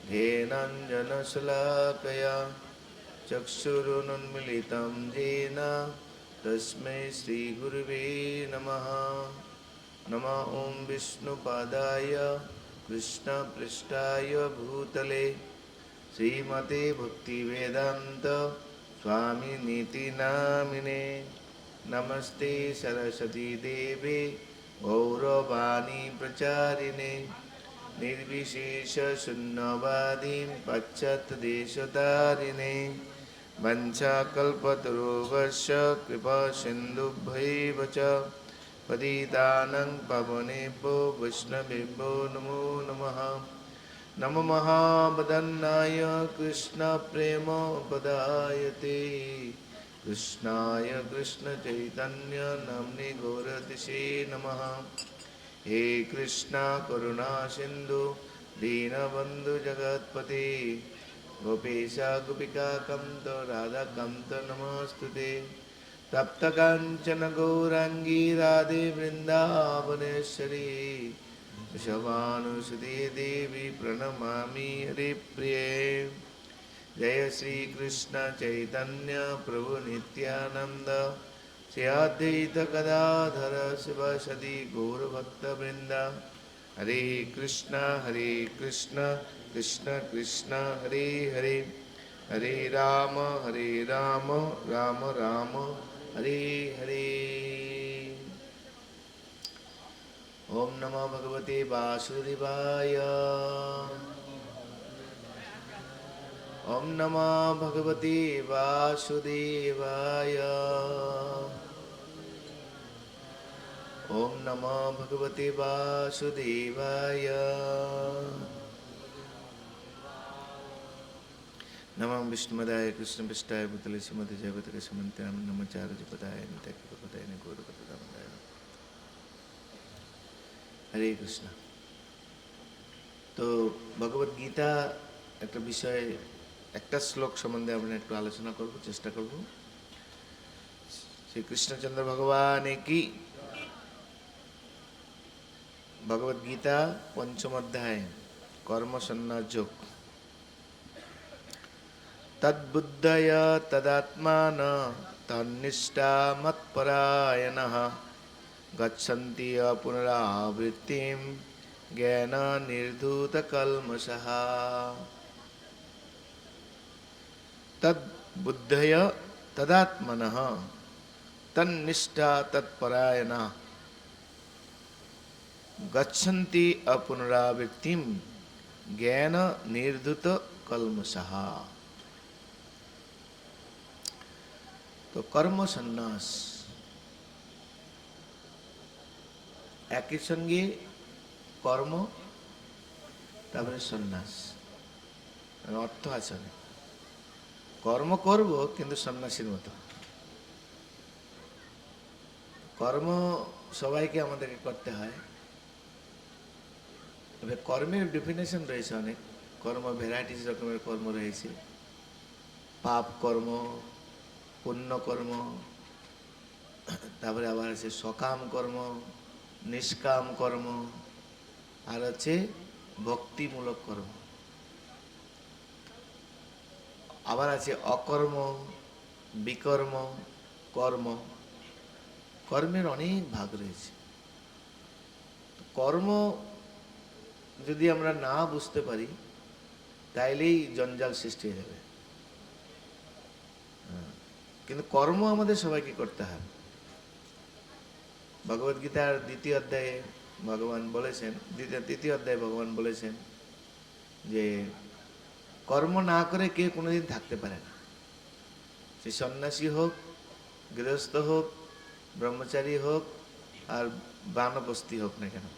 धेनाञ्जनशलाकया चक्षुरुन्मीलितं येन तस्मै श्रीगुरुवे नमः। नमः ॐ विष्णुपादाय कृष्णपृष्ठाय भूतले श्रीमते भक्तिवेदान्त स्वामिनीति नामिने। नमस्ते सरस्वती देवे गौरवाणी प्रचारिणे निर्विशेष शून्यवादीं पाश्चात्यदेशतारिणे वंशाकल्पतरुभ्यश्च कृपा सिन्धुभ्यैव च पतितानां पावनेभ्यो वैष्णवेभ्यो नमो नमः। नमो महावदन्नाय कृष्णप्रेमोपदायते कृष्णाय कृष्णचैतन्य नाम्ने गौरतिसे नमः। हे कृष्णा करुणा सिन्धु दीनबन्धु जगत्पते गोपेशा गोपिका कान्त राधा कान्त नमोऽस्तुते। तप्तकाञ्चन गौराङ्गी राधे वृन्दावनेश्वरी वृषभानुसुते देवी प्रणमामि हरिप्रिये। जय श्री कृष्ण चैतन्य प्रभु नित्यानंद श्री अद्वैत गदाधर शिवसदि गौरभक्तवृंद। हरे कृष्ण कृष्ण कृष्ण हरे हरे हरे राम राम राम हरे हरे। ओम नमो भगवते वासुदेवाय। ओम नमो भगवते वासुदेवाय। ओम नमो भगवते वासुदेवाय। नमः विष्णुपदाय कृष्णपृष्ठाय भूतले श्रीमते जयवतके समन्त्याम नमचार्यपदाय नित्याख्यपदाय गौरपदाय। हरे कृष्ण। तो भगवत गीता एक विषय एक श्लोक सम्बन्धे আমরা একটু আলোচনা করব, চেষ্টা করব। শ্রী কৃষ্ণচন্দ্র ভগবান কি ভগবত গীতা পঞ্চম অধ্যায় কর্ম সন্ন্যাস যোগ। তদ্বুদ্ধয় তদাত্মান তন্নিষ্ঠা মৎপরায়ণঃ গচ্ছন্তি পুনরাবৃত্তিম জ্ঞান নির্ধূত কল্মষঃ। तद्बुद्धय तदात्मनः तन्निष्ठा तत्परायणः गच्छन्ति अपुनरावृत्तिं ज्ञान निर्धूत कल्मषः। तो कर्म सन्यास एक ही संगे कर्म तारपरे सन्यास अर्थ आछे कर्म करब किन्तु सन्यासीर मतो। कर्म सबाइके आमादेरके करते हय। तबे कर्मेर डेफिनेशन रयेछे अनेक। कर्म भ্যারাইটিস रकमेर कर्म रयेछे। पाप कर्म, पुण्य कर्म, तारपरे आबार आछे सकाम कर्म, निष्काम कर्म, आर आछे भक्तिमूलक कर्म। आबार आछे अकर्म, विकर्म, कर्म। कर्मेर अनेक भाग रयेछे। कर्म यदि आमरा ना बुझते पारी ताइलेई जंजाल सृष्टि हये जाबे। किन्तु कर्म आमादेर सबाइके करते हय। भगवत गीतार द्वितीय अध्याये भगवान बोलेछेन, तृतीय अध्याये भगवान बोलेछेन जे कर्म ना करे केउ कोनोदिन थाकते पारे ना। से सन्यासी होक, गृहस्थ होक, ब्रह्मचारी होक और बानप्रस्थी होक ना केन,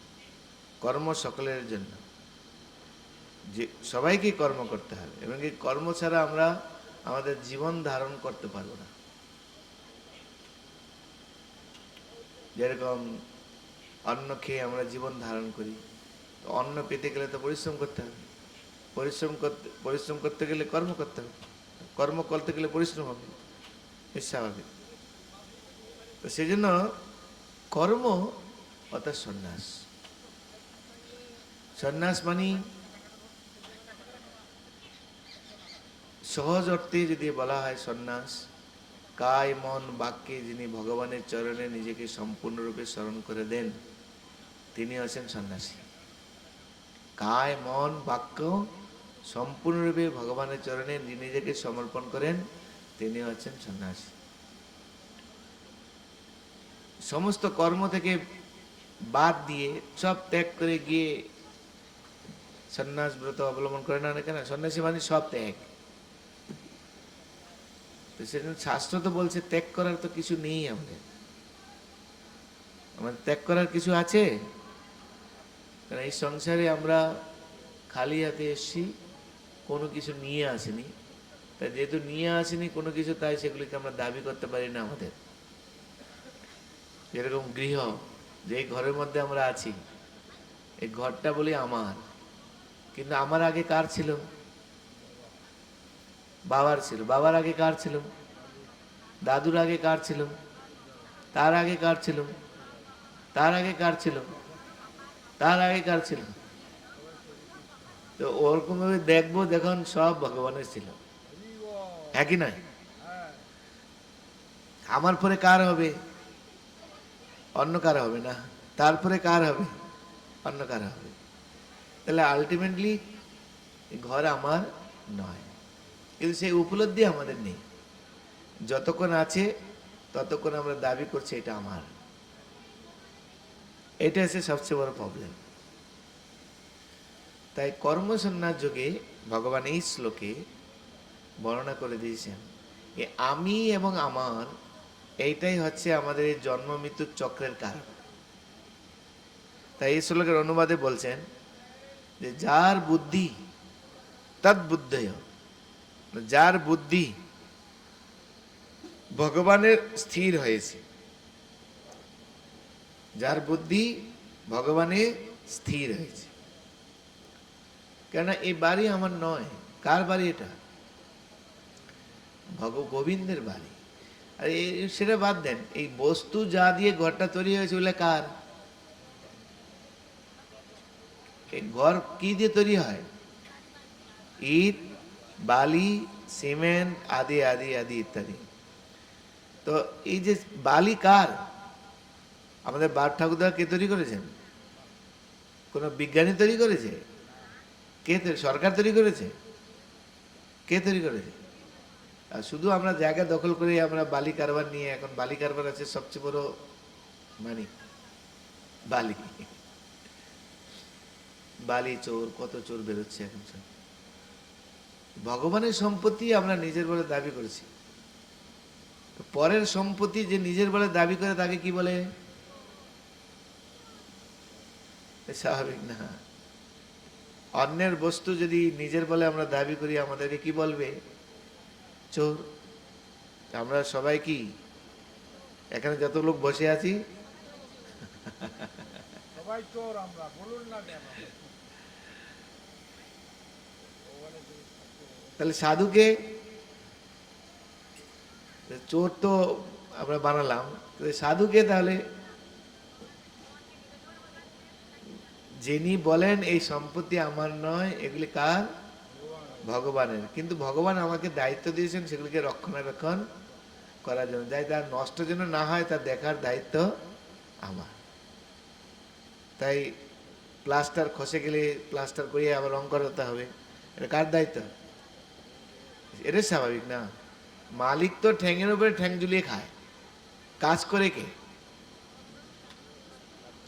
कर्म सकलेर जन्य। जे सबाइके कर्म करते हबे एबं এই कर्म ছাড়া আমরা আমাদের জীবন ধারণ করতে পারবো না। যেরকম অন্ন খেয়ে আমরা জীবন ধারণ করি, তো অন্ন পেতে গেলে তো পরিশ্রম করতে হবে। परिश्रम करते गেলে कर्म करते হবে। कर्म करते গেলে परिश्रम হবে, স্বাভাবিক। তো সেজন্য कर्म অর্থাৎ সন্ন্যাস। সন্ন্যাস মানে সহজ অর্থে যদি বলা হয় সন্ন্যাস, কায় মন বাক্যে যিনি ভগবানের চরণে নিজেকে সম্পূর্ণরূপে স্মরণ করে দেন তিনি হচ্ছেন সন্ন্যাসী। কায় মন বাক্য সম্পূর্ণরূপে ভগবানের চরণে নিজেকে সমর্পণ করেন তিনি হচ্ছেন সন্ন্যাসী। সমস্ত কর্ম থেকে বাদ দিয়ে সব ত্যাগ করে গিয়ে সন্ন্যাস ব্রত অবলম্বন করে না কেন? সন্ন্যাসী মানে সব ত্যাগ। তো সেজন্য শাস্ত্র তো বলছে ত্যাগ করার তো কিছু নেই। আমাদের ত্যাগ করার কিছু আছে? কারণ এই সংসারে আমরা খালি হাতে এসছি, কোনো কিছু নিয়ে আসিনি। তাই যেহেতু নিয়ে আসিনি কোনো কিছু, তাই সেগুলিকে আমরা দাবি করতে পারি না আমাদের। যেরকম গৃহ, যে ঘরের মধ্যে আমরা আছি, এই ঘরটা বলি আমার, কিন্তু আমার আগে কার ছিল? বাবার ছিল। বাবার আগে কার ছিল? দাদুর আগে কার ছিল? তার আগে কার ছিল? তার আগে কার ছিল? তার আগে কার ছিল? তো ওরকম ভাবে দেখবো দেখুন সব ভগবানের ছিল, হ্যাঁ কি নয়? আমার পরে কার হবে? অন্য কার হবে না। তারপরে কার হবে? অন্য কার হবে। তাহলে আলটিমেটলি ঘর আমার নয়, কিন্তু সেই উপলব্ধি আমাদের নেই। যতক্ষণ আছে ততক্ষণ আমরা দাবি করছি এটা আমার। এটা হচ্ছে সবচেয়ে বড় প্রবলেম। তাই কর্মসন্ন্যাস যোগে ভগবান এই শ্লোকে বর্ণনা করে দিয়েছেন যে আমি এবং আমার, এইটাই হচ্ছে আমাদের এই জন্ম মৃত্যুর চক্রের কারণ। তাই এই শ্লোকের অনুবাদে বলছেন যে যার বুদ্ধি তদ্বুদ্ধয়, যার বুদ্ধি ভগবানের স্থির হয়েছে, যার বুদ্ধি ভগবানে স্থির হয়েছে। কেন এই বাড়ি আমার নয়। কার বাড়ি এটা? গোবিন্দের বাড়ি। আর সেটা বাদ দেন, এই বস্তু যা দিয়ে ঘরটা তৈরি হয়েছে ওগুলো কার? এই ঘর কি দিয়ে তৈরি হয়? ইট, বালি, সিমেন্ট আদি আদি আদি ইত্যাদি। তো এই যে বালি কার? আমাদের বাপ ঠাকুরদা কে তৈরি করেছেন? কোন বিজ্ঞানী তৈরি করেছে? কে তৈরি? সরকার তৈরি করেছে? কে তৈরি করেছে? আর শুধু আমরা জায়গা দখল করে আমরা বালি কারবার নিয়ে, এখন বালি কারবার আছে সবচেয়ে বড় মানি বালি। বালি চোর, কত চোর বেরোচ্ছে এখন সব। ভগবানের সম্পত্তি আমরা নিজের বলে দাবি করেছি। পরের সম্পত্তি যে নিজের বলে দাবি করে তাকে কি বলে? স্বাভাবিক না। অন্যের বস্তু যদি নিজের বলে আমরা দাবি করি আমাদেরকে কি বলবে? চোর। আমরা সবাই কি এখানে যত লোক বসে আছি সবাই চোর। আমরা বলুন না কেন? তাহলে সাধুকে চোর তো আমরা বানালাম, সাধুকে তাহলে যিনি বলেন এই সম্পত্তি আমার নয়, এগুলি কার? ভগবানের। কিন্তু ভগবান আমাকে দায়িত্ব দিয়েছেন সেগুলিকে রক্ষণাবেক্ষণ করার জন্য, যাই তার নষ্ট যেন না হয় তার দেখার দায়িত্ব আমার। তাই প্লাস্টার খসে গেলে প্লাস্টার করিয়ে আবার রং করাতে হবে, এটা কার দায়িত্ব? এটা স্বাভাবিক না। মালিক তো ঠ্যাঙের উপরে ঠ্যাং ঝুলিয়ে খায়, কাজ করে কে?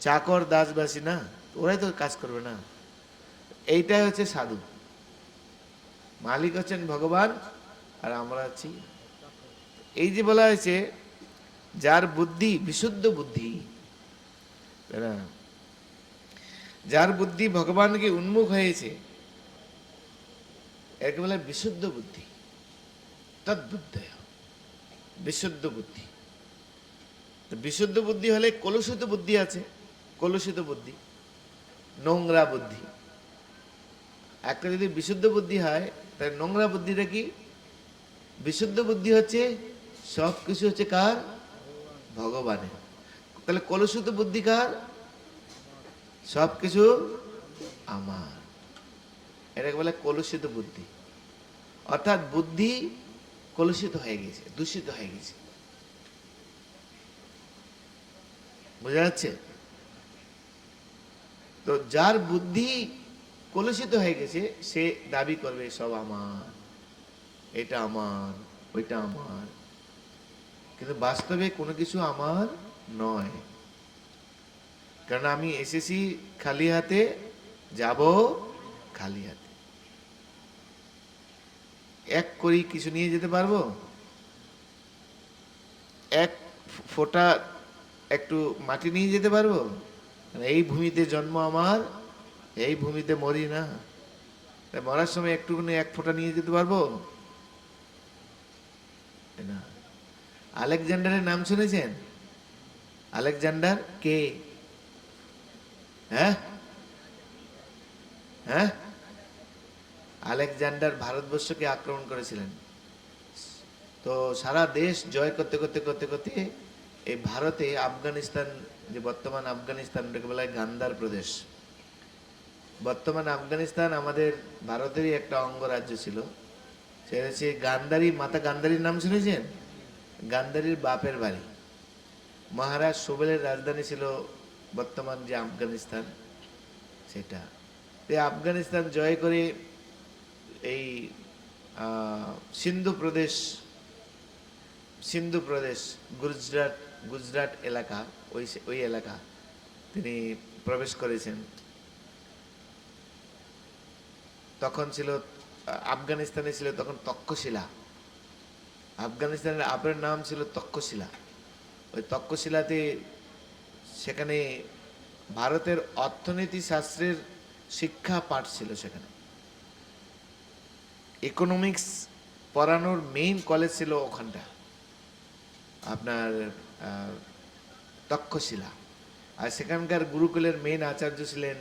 চাকর দাসবাসী না, ওরাই তো কাজ করবে না। এইটাই হচ্ছে সাধু। মালিক হচ্ছেন ভগবান আর আমরা আছি। এই যে বলা হয়েছে যার বুদ্ধি বিশুদ্ধ বুদ্ধি, যার বুদ্ধি ভগবানকে উন্মুখ হয়েছে একে বলে বিশুদ্ধ বুদ্ধি। তদ্বুদ্ধয়, বিশুদ্ধ বুদ্ধি। বিশুদ্ধ বুদ্ধি হলে কলুষিত বুদ্ধি আছে, কলুষিত বুদ্ধি, নোংরা বুদ্ধি। একটা যদি বিশুদ্ধ বুদ্ধি হয় তাহলে নোংরা বুদ্ধিটা কি? বিশুদ্ধ বুদ্ধি হচ্ছে সবকিছু হচ্ছে কার? ভগবানের। তাহলে কলুষিত বুদ্ধি কার? সবকিছু আমার। এটাকে বলে কলুষিত বুদ্ধি। অর্থাৎ বুদ্ধি কলুষিত হয়ে গেছে, দূষিত হয়ে গেছে। বোঝা যাচ্ছে? তো যার বুদ্ধি কলুষিত হয়ে গেছে সে দাবি করবে সব আমার, এটা আমার, ওইটা আমার, কিন্তু বাস্তবে কোনো কিছু আমার নয়। কারণ আমি এসেছি খালি হাতে, যাব খালি হাতে। এক করি কিছু নিয়ে যেতে পারবো? এক ফোঁটা একটু মাটি নিয়ে যেতে পারবো? এই ভূমিতে জন্ম আমার, এই ভূমিতে মরি না, তাই মরার সময় একটুখানি এক ফোঁটা নিয়ে যেতে পারবো না। আলেকজান্ডারের নাম শুনেছেন? আলেকজান্ডার কে? হ্যাঁ হ্যাঁ, আলেকজান্ডার ভারতবর্ষকে আক্রমণ করেছিলেন। তো সারা দেশ জয় করতে করতে করতে করতে এই ভারতে আফগানিস্তান, যে বর্তমান আফগানিস্তান, ওটাকে বলা হয় গান্ধার প্রদেশ। বর্তমান আফগানিস্তান আমাদের ভারতেরই একটা অঙ্গরাজ্য ছিল। সেটা হচ্ছে গান্ধারী, মাতা গান্ধারীর নাম শুনেছেন? গান্ধারীর বাপের বাড়ি। মহারাজ সুবেলের রাজধানী ছিল বর্তমান যে আফগানিস্তান, সেটা। আফগানিস্তান জয় করে এই সিন্ধু প্রদেশ, সিন্ধু প্রদেশ, গুজরাট, গুজরাট এলাকা, ওই ওই এলাকা তিনি প্রবেশ করেছেন। তখন ছিল আফগানিস্তানে ছিল তখন তক্ষশিলা। আফগানিস্তানের আপের নাম ছিল তক্ষশিলা। ওই তক্ষশিলাতে, সেখানে ভারতের অর্থনীতি শাস্ত্রের শিক্ষা পাঠ ছিল। সেখানে ইকোনমিক্স পড়ানোর মেইন কলেজ ছিল ওখানটা, আপনার তক্ষশিলা। আর সেখানকার গুরুকুলের মেইন আচার্য ছিলেন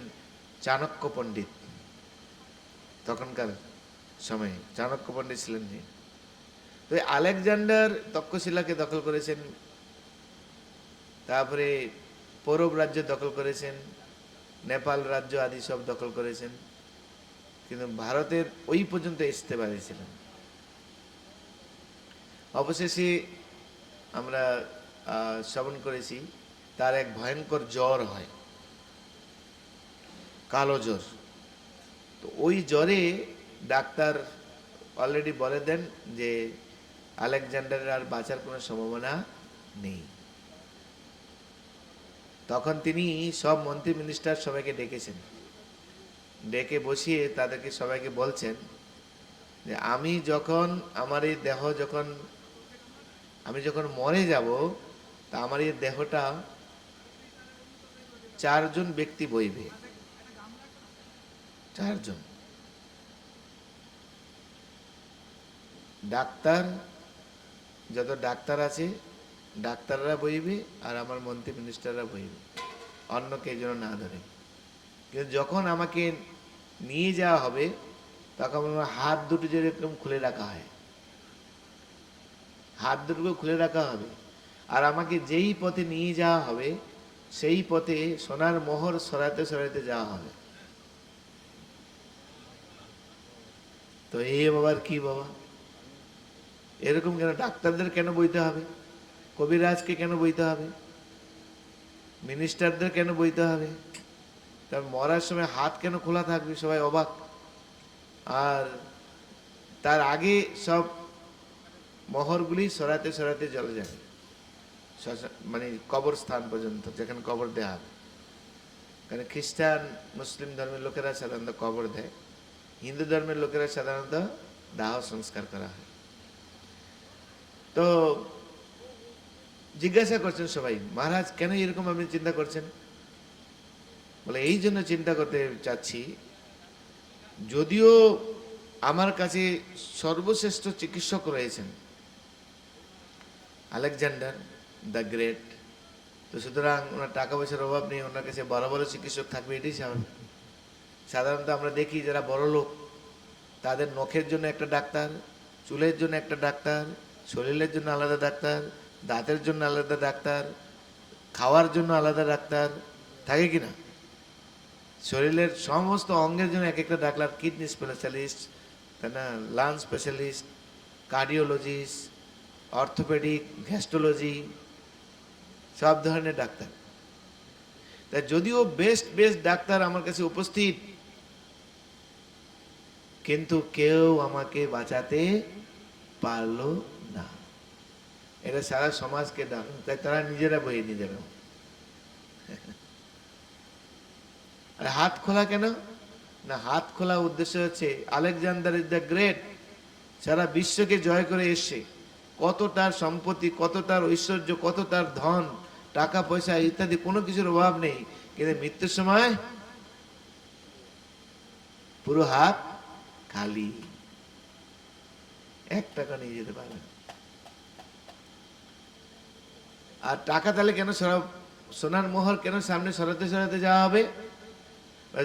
চাণক্য পণ্ডিত। তখনকার সময়ে চাণক্য পণ্ডিত ছিলেন। তো আলেকজান্ডার তক্ষশিলাকে দখল করেছেন, তারপরে পৌরব রাজ্য দখল করেছেন, নেপাল রাজ্য আদি সব দখল করেছেন, কিন্তু ভারতের ওই পর্যন্ত আসতে পারেছিলেন। অবশেষে আমরা শ্রবণ করেছি তার এক ভয়ঙ্কর জ্বর হয়, কালো জ্বর। তো ওই জ্বরে ডাক্তার অলরেডি বলে দেন যে আলেকজান্ডারের আর বাঁচার কোনো সম্ভাবনা নেই। তখন তিনি সব মন্ত্রী মিনিস্টার সবাইকে ডেকেছেন, ডেকে বসিয়ে তাদেরকে সবাইকে বলছেন যে আমি যখন, আমার এই দেহ যখন, আমি যখন মরে যাব, তা আমার এই দেহটা 4 জন ব্যক্তি বইবে। 4 জন ডাক্তার, যত ডাক্তার আছে ডাক্তাররা বইবে, আর আমার মন্ত্রী মিনিস্টাররা বইবে, অন্যকে যেন না ধরে। কিন্তু যখন আমাকে নিয়ে যাওয়া হবে তখন আমার হাত দুটো যেরকম খুলে রাখা হয়, হাত দুটো খুলে রাখা হবে, আর আমাকে যেই পথে নিয়ে যাওয়া হবে সেই পথে সোনার মোহর সরাতে সরাতে যাওয়া হবে। তো এই বাবার কি বাবা, এরকম কেন? ডাক্তারদের কেন বইতে হবে? কবিরাজকে কেন বইতে হবে? মিনিস্টারদের কেন বইতে হবে? তার মরার সময় হাত কেন খোলা থাকবে? সবাই অবাক। আর তার আগে সব মোহরগুলি সরাতে সরাতে চলে যাবে, মানে কবরস্থান পর্যন্ত, যেখানে কবর দেয়া হবে। কারণ খ্রিস্টান মুসলিম ধর্মের লোকেরা সাধারণত কবর দেয়, হিন্দু ধর্মের লোকেরা সাধারণত দাহ সংস্কার করা হয়। তো জিজ্ঞাসা করছেন সবাই, মহারাজ কেন এরকম আপনি চিন্তা করছেন? বলে এই জন্য চিন্তা করতে চাচ্ছি, যদিও আমার কাছে সর্বশ্রেষ্ঠ চিকিৎসক রয়েছেন আলেকজান্ডার দ্য গ্রেট, তো সুতরাং ওনার টাকা পয়সার অভাব নেই, ওনার কাছে বড় বড় চিকিৎসক থাকবে, এটাই স্বাভাবিক। সাধারণত আমরা দেখি যারা বড় লোক তাদের নখের জন্য একটা ডাক্তার, চুলের জন্য একটা ডাক্তার, শরীরের জন্য আলাদা ডাক্তার, দাঁতের জন্য আলাদা ডাক্তার, খাওয়ার জন্য আলাদা ডাক্তার থাকে কি না? শরীরের সমস্ত অঙ্গের জন্য এক একটা ডাক্তার, কিডনি স্পেশালিস্ট, তাই না, lunch specialist, cardiologist, orthopaedic, gastrology, সব ধরনের ডাক্তার। তা যদিও বেস্ট বেস্ট ডাক্তার আমার কাছে উপস্থিত, কিন্তু কেউ আমাকে বাঁচাতে পারলো না। এটা সারা সমাজকে দাম, তাই তারা নিজেরা বয়ে নিয়ে যাবে। আর হাত খোলা কেন না, হাত খোলা উদ্দেশ্য হচ্ছে আলেকজান্ডার ইজ দ্য গ্রেট সারা বিশ্বকে জয় করে এসছে, কত তার সম্পত্তি, কত তার ঐশ্বর্য, কত তার ধন, টাকা পয়সা ইত্যাদি কোনো কিছুর অভাব নেই, কিন্তু মৃত্যুর সময় পুরো হাত খালি, 1 টাকা নিয়ে যেতে পারবে না। আর টাকা তাহলে কেন সরাব, সোনার মোহর কেন সামনে সরাতে সরাতে যাওয়া হবে?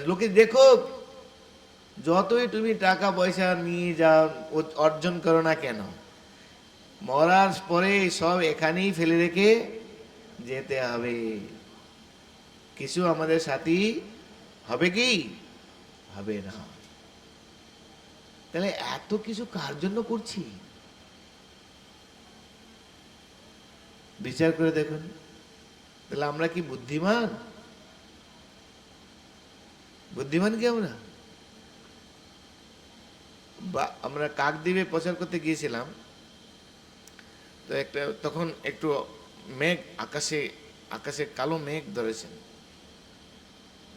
লোকে দেখো, যতই তুমি টাকা পয়সা নিয়ে যাও, অর্জন করো না কেন, মরার পরে সব এখানেই ফেলে রেখে যেতে হবে। কিছু আমাদের সাথী হবে কি হবে না। তাহলে এত কিছু কার জন্য করছি বিচার করে দেখুন। তাহলে আমরা কি বুদ্ধিমান? বুদ্ধিমান কি আমরা? বা আমরা কাকদ্বীপে প্রচার করতে গিয়েছিলাম, তো তখন একটু মেঘ আকাশে আকাশে কালো মেঘ ধরেছেন।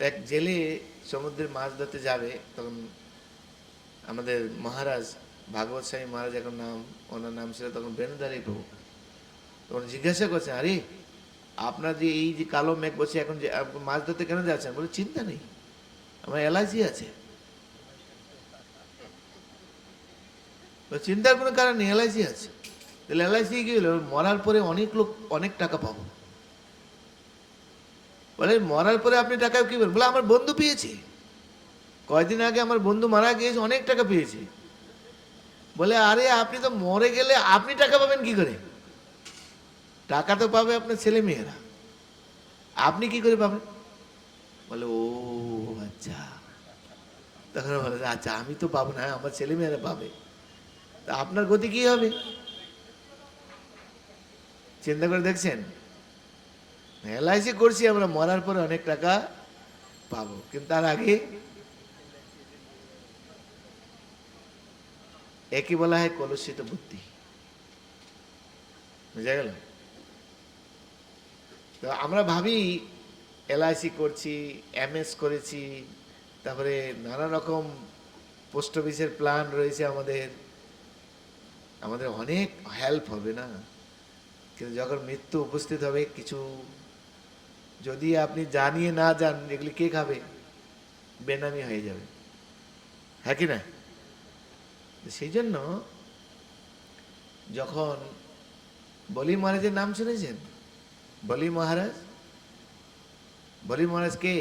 এক জেলে সমুদ্রের মাছ ধরতে যাবে, তখন আমাদের মহারাজ ভাগবত স্বামী মহারাজ, এখন নাম ওনার নাম ছিল তখন বেনুধারী প্রভু, তখন জিজ্ঞাসা করছেন, আরে আপনার যে এই যে কালো মেঘ বসে এখন যে মাছ ধরতে কেন যাচ্ছেন? বলে, চিন্তা নেই, আমার এলআইসি আছে। চিন্তার কোনো কারণ নেই, এলআইসি আছে। তাহলে এলআইসি কি হলো? মরার পরে অনেক লোক অনেক টাকা পাবো। বলে, মরার পরে আপনি টাকা কি বলেন? বলে, আমার বন্ধু পেয়েছে, কয়দিন আগে আমার বন্ধু মারা গিয়েছে, অনেক টাকা পেয়েছে। বলে, আরে আপনি তো মরে গেলে আপনি টাকা পাবেন কি করে? টাকা তো পাবে আপনার ছেলে মেয়েরা, আপনি কি করে পাবেন? বলে, ও আচ্ছা। তখন বলে, আচ্ছা আমি তো পাবো না, আমার ছেলে মেয়েরা পাবে, তা আপনার গতি কি হবে? চিন্তা করে দেখছেন? এলআইসি করছি আমরা, মরার পরে অনেক টাকা পাবো, কিন্তু তার আগে একই বলা হয় কলুষিত বুদ্ধি। বুঝা গেল? তো আমরা ভাবি এলআইসি করছি, এমএস করেছি, তারপরে নানা রকম পোস্ট অফিসের প্ল্যান রয়েছে আমাদের, আমাদের অনেক হেল্প হবে না। কিন্তু যখন মৃত্যু উপস্থিত হবে, কিছু যদি আপনি জানিয়ে না যান, এগুলি কে খাবে? বেনামি হয়ে যাবে, হ্যাঁ কি না? সেই জন্য যখন বলি মহারাজের নাম শুনেছেন? বলি মহারাজ, বলি মহারাজ কে?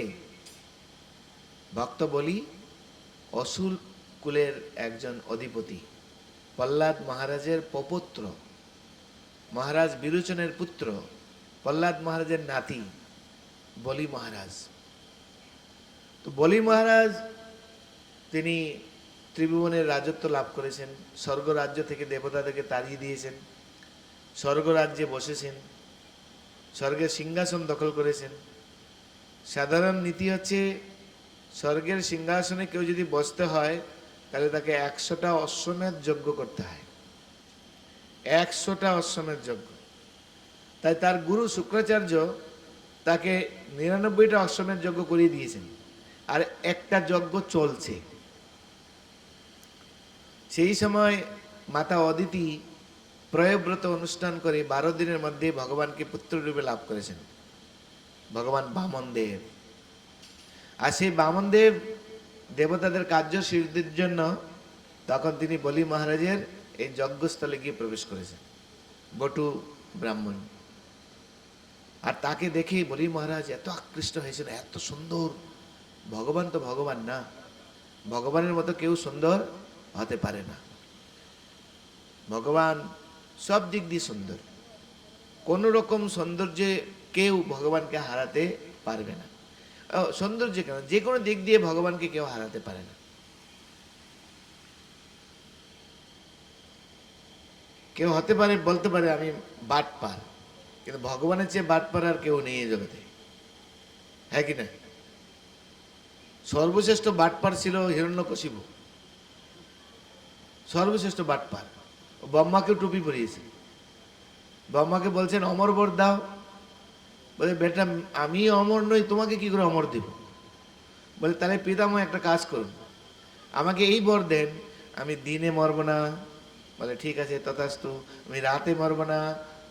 ভক্ত বলি অসুর কুলের একজন অধিপতি, প্রহ্লাদ মহারাজের প্রপৌত্র, মহারাজ বিরোচনের পুত্র, প্রহ্লাদ মহারাজের নাতি বলি মহারাজ। তো বলি মহারাজ তিনি ত্রিভুবনের রাজত্ব লাভ করেছেন, স্বর্গ রাজ্য থেকে দেবতাদেরকে তাড়িয়ে দিয়েছেন, স্বর্গ রাজ্যে বসেছেন, স্বর্গের সিংহাসন দখল করেছেন। সাধারণ নীতি হচ্ছে, স্বর্গের সিংহাসনে কেউ যদি বসতে হয়, তাহলে তাকে 100টা অশ্বমেধ যজ্ঞ করতে হয়, 100টা অশ্বমেধ যজ্ঞ। তাই তার গুরু শুক্রাচার্য তাকে 99টা অশ্বমেধ যজ্ঞ করিয়ে দিয়েছেন, আর একটা যজ্ঞ চলছে। সেই সময় মাতা অদিতি প্রয়ব্রত অনুষ্ঠান করে 12 দিনের মধ্যে ভগবানকে পুত্ররূপে লাভ করেছেন, ভগবান বামনদেব। আর সেই বামনদেব দেবতাদের কার্য সিদ্ধির জন্য তখন তিনি বলি মহারাজের এই যজ্ঞস্থলে গিয়ে প্রবেশ করেছেন, বটু ব্রাহ্মণ। আর তাকে দেখে বলি মহারাজ এত আকৃষ্ট হয়েছেন, এত সুন্দর, ভগবান তো ভগবান না, ভগবানের মতো কেউ সুন্দর হতে পারে না। ভগবান সব দিক দিয়ে সুন্দর, কোন রকম সৌন্দর্যে কেউ ভগবানকে হারাতে পারবে না। সৌন্দর্য কেন, যে কোনো দিক দিয়ে ভগবানকে কেউ হারাতে পারে না। কেউ হতে পারে, বলতে পারে আমি বাটপার, কিন্তু ভগবানের চেয়ে বাটপার আর কেউ নেই এই জগতে, হ্যাঁ কি না? সর্বশ্রেষ্ঠ বাটপার ছিল হিরণ্যকশিপু, সর্বশ্রেষ্ঠ বাটপার। ব্রহ্মাকে টুপি পরিয়েছে, ব্রহ্মাকে বলছেন অমর বর দাও, বলে বেটা আমি অমর নই, তোমাকে কি করে অমর দেব? বলে তাহলে পিতামহ একটা কাজ করুন, আমাকে এই বর দেন, আমি দিনে মরব না। বলে ঠিক আছে তথাস্তু। আমি রাতে মরব না,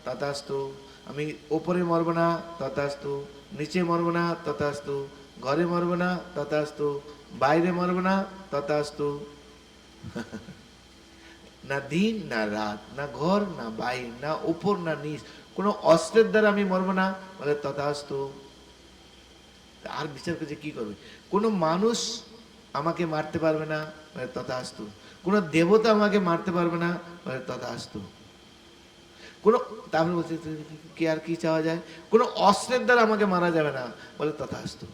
তথাস্তু। আমি ওপরে মরব না, তথাস্তু। নিচে মরব না, তথাস্তু। ঘরে মরব না, তথাস্তু। বাইরে মরব না, তথাস্তু। না দিন না রাত, না ঘর না বাইরে, না উপর না নিচ, কোনো অস্ত্রের দ্বারা আমি মরব না। বলে তথাস্তু। আর বিচার করছে কি করবে? কোনো মানুষ আমাকে মারতে পারবে না, বলে তথাস্তু। কোনো দেবতা আমাকে মারতে পারবে না, বলে তথাস্তু। কোনো, তারপরে বলছে কি আর কি চাওয়া যায়? কোনো অস্ত্রের দ্বারা আমাকে মারা যাবে না, বলে তথাস্তু।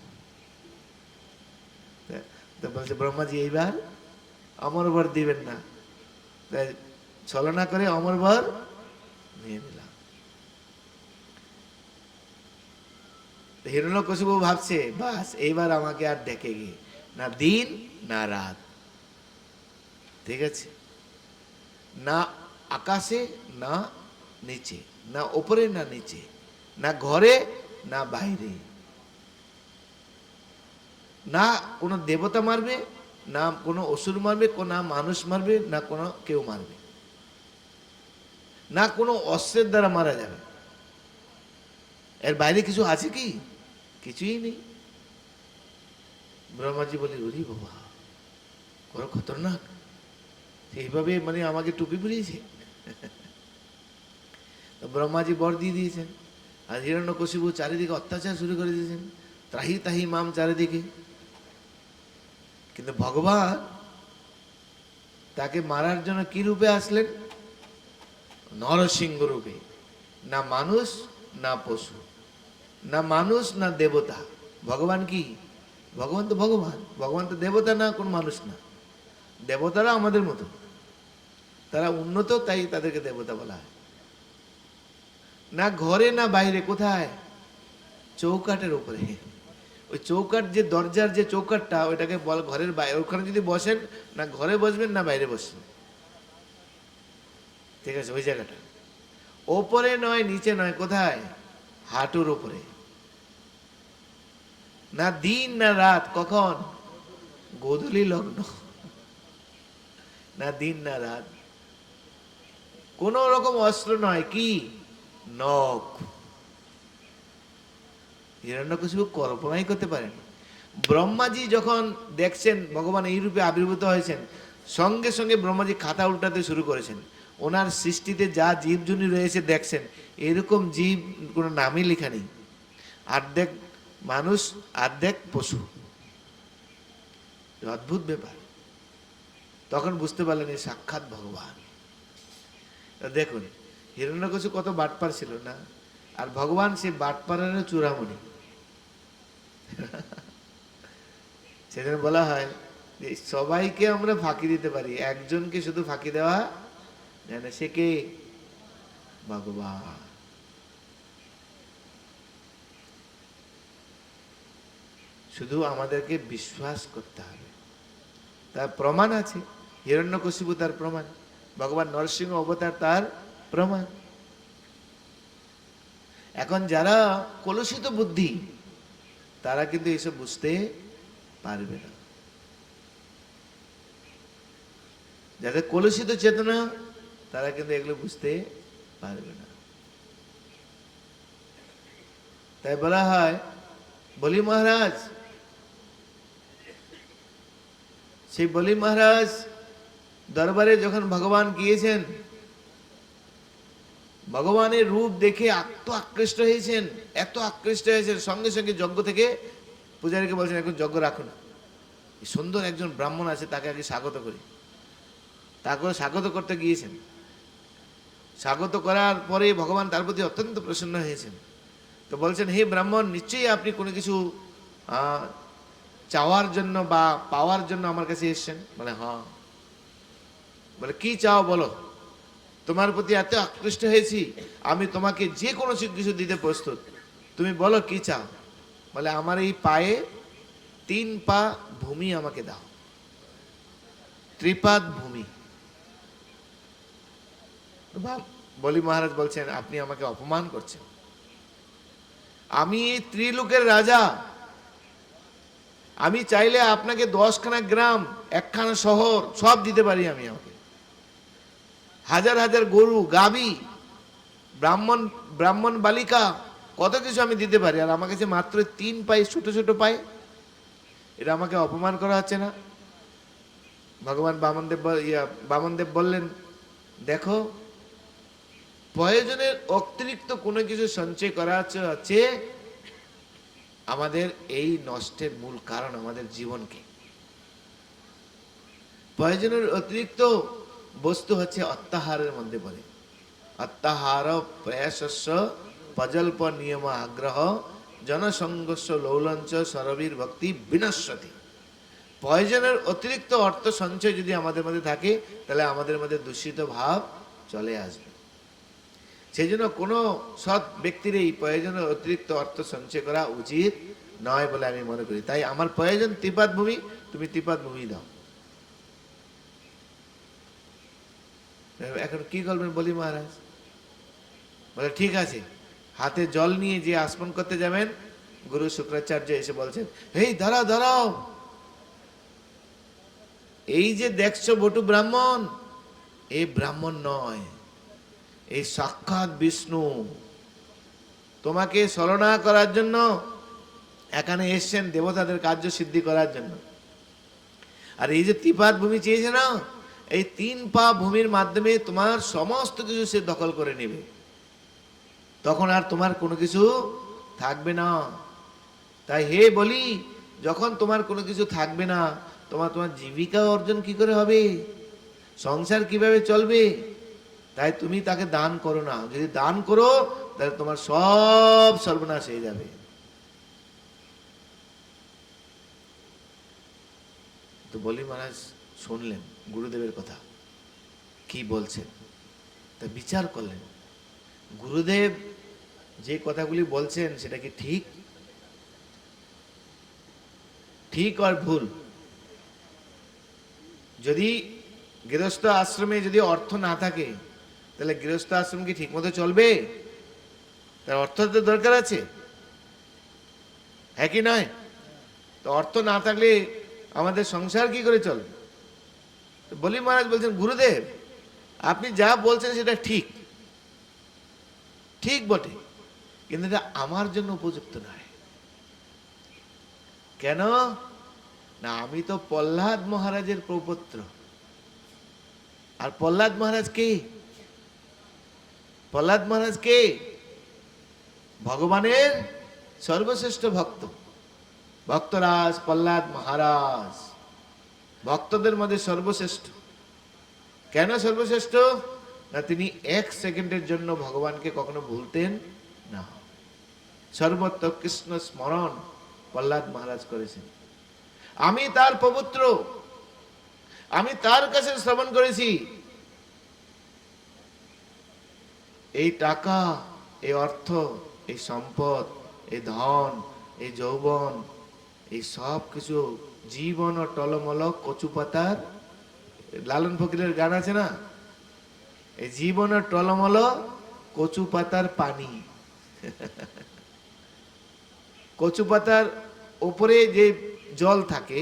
তো বলছে ব্রহ্মাজি এইবার অমর বর দিবেন না, তাই ছলনা করে অমর বর নিয়ে নিলাম। হিরণ্যকশিপু ভাবছে বাস এইবার আমাকে আর দেখে গিয়ে না দিন না রাত, ঠিক আছে, না আকাশে না নিচে, না ওপরে না নিচে, না ঘরে না বাইরে, না কোনো দেবতা মারবে, না কোনো অসুর মারবে, না মানুষ মারবে, না কোনো কেউ মারবে, না কোনো অস্ত্রের দ্বারা মারা যাবে। এর বাইরে কিছু আছে কি? কিছুই নেই। ব্রহ্মাজি বলি ওরে বাবা বড় খতরনাক, এইভাবে মানে আমাকে টুপি পরিয়েছে। ব্রহ্মাজি বর দিয়ে দিয়েছেন, আর হিরণ্যকশিপু চারিদিকে অত্যাচার শুরু করে দিয়েছেন, ত্রাহি তাহি মাম চারিদিকে। কিন্তু ভগবান তাকে মারার জন্য কি রূপে আসলেন? নরসিংহ রূপে। না মানুষ না পশু, না মানুষ না দেবতা। ভগবান কি? ভগবান তো ভগবান, ভগবান তো দেবতা না, কোন মানুষ না। দেবতারা আমাদের মতো, তারা উন্নত, তাই তাদেরকে দেবতা বলা হয়। না ঘরে না বাইরে, কোথায়? চৌকাটের উপরে। ওই চৌকাট যে দরজার যে চৌকাটটা, ওইটাকে বল ঘরের বাইরে। ওখানে যদি বসেন, না ঘরে বসবেন না বাইরে বসবেন, ঠিক আছে? ওই জায়গাটা ওপরে নয় নিচে নয়, কোথায়? হাঁটুর উপরে। না দিন না রাত, কখন? গোধূলি লগ্ন। না দিন না রাত, কোন রকম অস্ত্র নয়, কি? নখ। হিরণ্যকশিপু কল্পনাই করতে পারেন। ব্রহ্মাজি যখন দেখছেন ভগবান এই রূপে আবির্ভূত হয়েছেন, সঙ্গে সঙ্গে ব্রহ্মাজি খাতা উল্টাতে শুরু করেছেন। ওনার সৃষ্টিতে যা জীবজনী রয়েছে দেখছেন, এরকম জীব কোনো নামই লেখা নেই। অর্ধেক মানুষ অর্ধেক পশু, অদ্ভুত ব্যাপার। তখন বুঝতে পারলেন এই সাক্ষাৎ ভগবান। দেখুন হিরণ্যকশিপু কত বাটপার ছিল না, আর ভগবান সেই বাটপারের চূড়ামণি। সেজন্য বলা হয় যে সবাইকে আমরা ফাঁকি দিতে পারি, একজনকে শুধু ফাঁকি দেওয়া যায় না। সে কে? ভগবান। শুধু আমাদেরকে বিশ্বাস করতে হবে। তার প্রমাণ আছে, হিরণ্যকশিপু তার প্রমাণ, ভগবান নরসিংহ অবতার তার প্রমাণ। এখন যারা কলুষিত বুদ্ধি, তারা কিন্তু এসব বুঝতে পারবে না। যাদের কলুষিত চেতনা, তারা কিন্তু এগুলো বুঝতে পারবে না। তাই বলা হয়, বলি মহারাজ, সেই বলি মহারাজ দরবারে যখন ভগবান গিয়েছেন, ভগবানের রূপ দেখে এত আকৃষ্ট হয়েছেন, এত আকৃষ্ট হয়েছেন, সঙ্গে সঙ্গে যজ্ঞ থেকে পূজারীকে বলছেন এখন যজ্ঞ রাখুন, সুন্দর একজন ব্রাহ্মণ আছে, তাকে আগে স্বাগত করি। তারপরে স্বাগত করতে গিয়েছেন, স্বাগত করার পরে ভগবান তার প্রতি অত্যন্ত প্রসন্ন হয়েছেন। তো বলছেন হে ব্রাহ্মণ, নিশ্চয়ই আপনি কোনো কিছু চাওয়ার জন্য বা পাওয়ার জন্য আমার কাছে এসেছেন। বলে হ্যাঁ। বলে কি চাও বলো। তোমার প্রতি এত আকৃষ্ট হয়েছি, আমি তোমাকে যে কোনো কিছু দিতে প্রস্তুত, তুমি বলো কি চাও। বলে আমার এই পায়ে 3 পা ভূমি আমাকে দাও, ত্রিপাদ ভূমি। বলি মহারাজ বলছেন আপনি আমাকে অপমান করছেন, আমি এই ত্রিলোকের রাজা, আমি চাইলে আপনাকে 10খানা গ্রাম, 1খানা শহর সব দিতে পারি, আমি আমাকে হাজার হাজার গরু গাভী ব্রাহ্মণ বালিকা কত কিছু আমি দিতে পারি, আর আমার কাছে মাত্র 3 পায়ে, ছোট ছোট পায়ে, এটা আমাকে অপমান করা হচ্ছে না? ভগবান বামনদেব বললেন দেখো, প্রয়োজনের অতিরিক্ত কোনো কিছু সঞ্চয় করা আছে আমাদের এই নষ্টের মূল কারণ আমাদের জীবনকে। প্রয়োজনের অতিরিক্ত বস্তু হচ্ছে অত্যাহারের মধ্যে বলে, অত্যাহার প্রয়াসস্য প্রজল্প নিয়ম আগ্রহ জনসংঘর্ষ লৌলঞ্চ সরবীর ভক্তি বিনশ্বতি। প্রয়োজনের অতিরিক্ত অর্থ সঞ্চয় যদি আমাদের মধ্যে থাকে, তাহলে আমাদের মধ্যে দূষিত ভাব চলে আসবে। সেই জন্য কোনো সৎ ব্যক্তির এই প্রয়োজনের অতিরিক্ত অর্থ সঞ্চয় করা উচিত নয় বলে আমি মনে করি। তাই আমার প্রয়োজন ত্রিপাদ ভূমি, তুমি ত্রিপাদ ভূমি দাও। এখন কি করবেন বলি মহারাজ? বলে ঠিক আছে, হাতে জল নিয়ে যে আসমান করতে যাবেন, গুরু শুক্রাচার্য এসে বলছেন এই দাঁড়াও দাঁড়াও, এই যে দেখছো বটু ব্রাহ্মণ, এই ব্রাহ্মণ নয়, এই সাক্ষাৎ বিষ্ণু তোমাকে ছলনা করার জন্য এখানে এসছেন, দেবতাদের কার্য সিদ্ধি করার জন্য। আর এই যে ত্রিপাদ ভূমি চেয়েছে না, এই 3 পা ভূমির মাধ্যমে তোমার সমস্ত কিছু সে দখল করে নেবে, তখন আর তোমার কোনো কিছু থাকবে না। তাই হে বলি, যখন তোমার কোনো কিছু থাকবে না, তোমার জীবিকা অর্জন কি করে হবে, সংসার কিভাবে চলবে? তাই তুমি তাকে দান করো না। যদি দান করো তাহলে তোমার সব সর্বনাশ হয়ে যাবে। তো বলি মহারাজ শুনলেন গুরুদেবের কথা, কি বলছেন, তা বিচার করলেন গুরুদেব যে কথাগুলি বলছেন সেটা কি ঠিক, ঠিক আর ভুল? যদি গৃহস্থ আশ্রমে যদি অর্থ না থাকে, তাহলে গৃহস্থ আশ্রম কি ঠিক মতো চলবে? তার অর্থ তো দরকার আছে, হ্যাঁ কি নয়? তো অর্থ না থাকলে আমাদের সংসার কি করে চলবে? বলি মহারাজ বলছেন গুরুদেব আপনি যা বলছেন সেটা ঠিক, ঠিক বটে, কিন্তু এটা আমার জন্য উপযুক্ত নয়। কেন না, আমি তো প্রহ্লাদ মহারাজের প্রপৌত্র। আর প্রহ্লাদ মহারাজ কে? প্রহ্লাদ মহারাজ কে? ভগবানের সর্বশ্রেষ্ঠ ভক্ত, ভক্তরাজ প্রহ্লাদ মহারাজ, ভক্তদের মধ্যে সর্বশ্রেষ্ঠ। কেন সর্বশ্রেষ্ঠ না, তিনি 1 সেকেন্ডের জন্য ভগবানকে কখনো ভুলতেন না। সর্বত্র কৃষ্ণ স্মরণ প্রহ্লাদ মহারাজ করেছেন। আমি তার পবিত্র, আমি তার কাছে শ্রবণ করেছি। এই টাকা, এই অর্থ, এই সম্পদ, এই ধন, এই যৌবন, এই সব কিছু জীবন ও টলমল কচু পাতার, লালন ফকিরের গান আছে না, এই জীবন ও টলমল কচু পাতার পানি। কচু পাতার উপরে যে জল থাকে,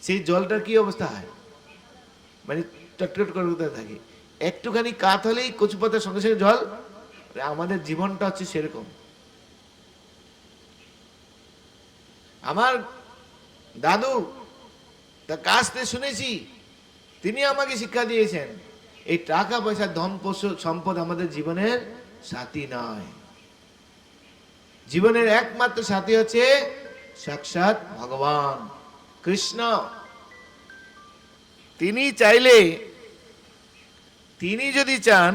সেই জলটার কি অবস্থা হয়, মানে টটটট করে থাকে, একটুখানি কাত হলেই কচু পাতার সঙ্গে সঙ্গে জল। আমাদের জীবনটা হচ্ছে সেরকম। আমার দাদু তার কাছ থেকে শুনেছি, তিনি আমাকে শিক্ষা দিয়েছেন এই টাকা পয়সা ধন সম্পদ আমাদের জীবনের সাথী নয়। জীবনের একমাত্র সাথী হচ্ছে সাক্ষাৎ ভগবান কৃষ্ণ। তিনি চাইলে, তিনি যদি চান,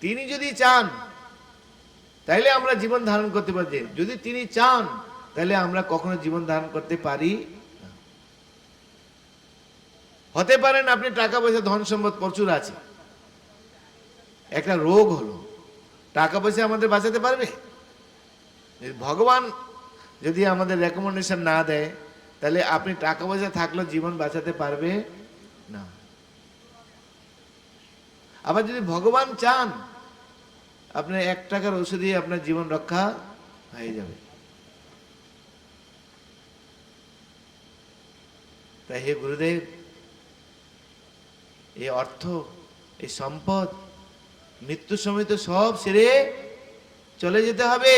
তিনি যদি চান তাইলে আমরা জীবন ধারণ করতে পারি। যদি তিনি চান তাহলে আমরা কখনো জীবন ধারণ করতে পারি না। হতে পারেন আপনি টাকা পয়সা ধন সম্পদ প্রচুর আছে, একটা রোগ হলো, টাকা পয়সা আমাদের বাঁচাতে পারবে? ভগবান যদি আমাদের রেকমেন্ডেশন না দেয়, তাহলে আপনি টাকা পয়সা থাকলেও জীবন বাঁচাতে পারবে না। আবার যদি ভগবান চান, আপনার 1 টাকার ওষুধে আপনার জীবন রক্ষা হয়ে যাবে। তাই হে গুরুদেব, এই অর্থ, এই সম্পদ মৃত্যুর সময় তো সব ছেড়ে চলে যেতে হবে।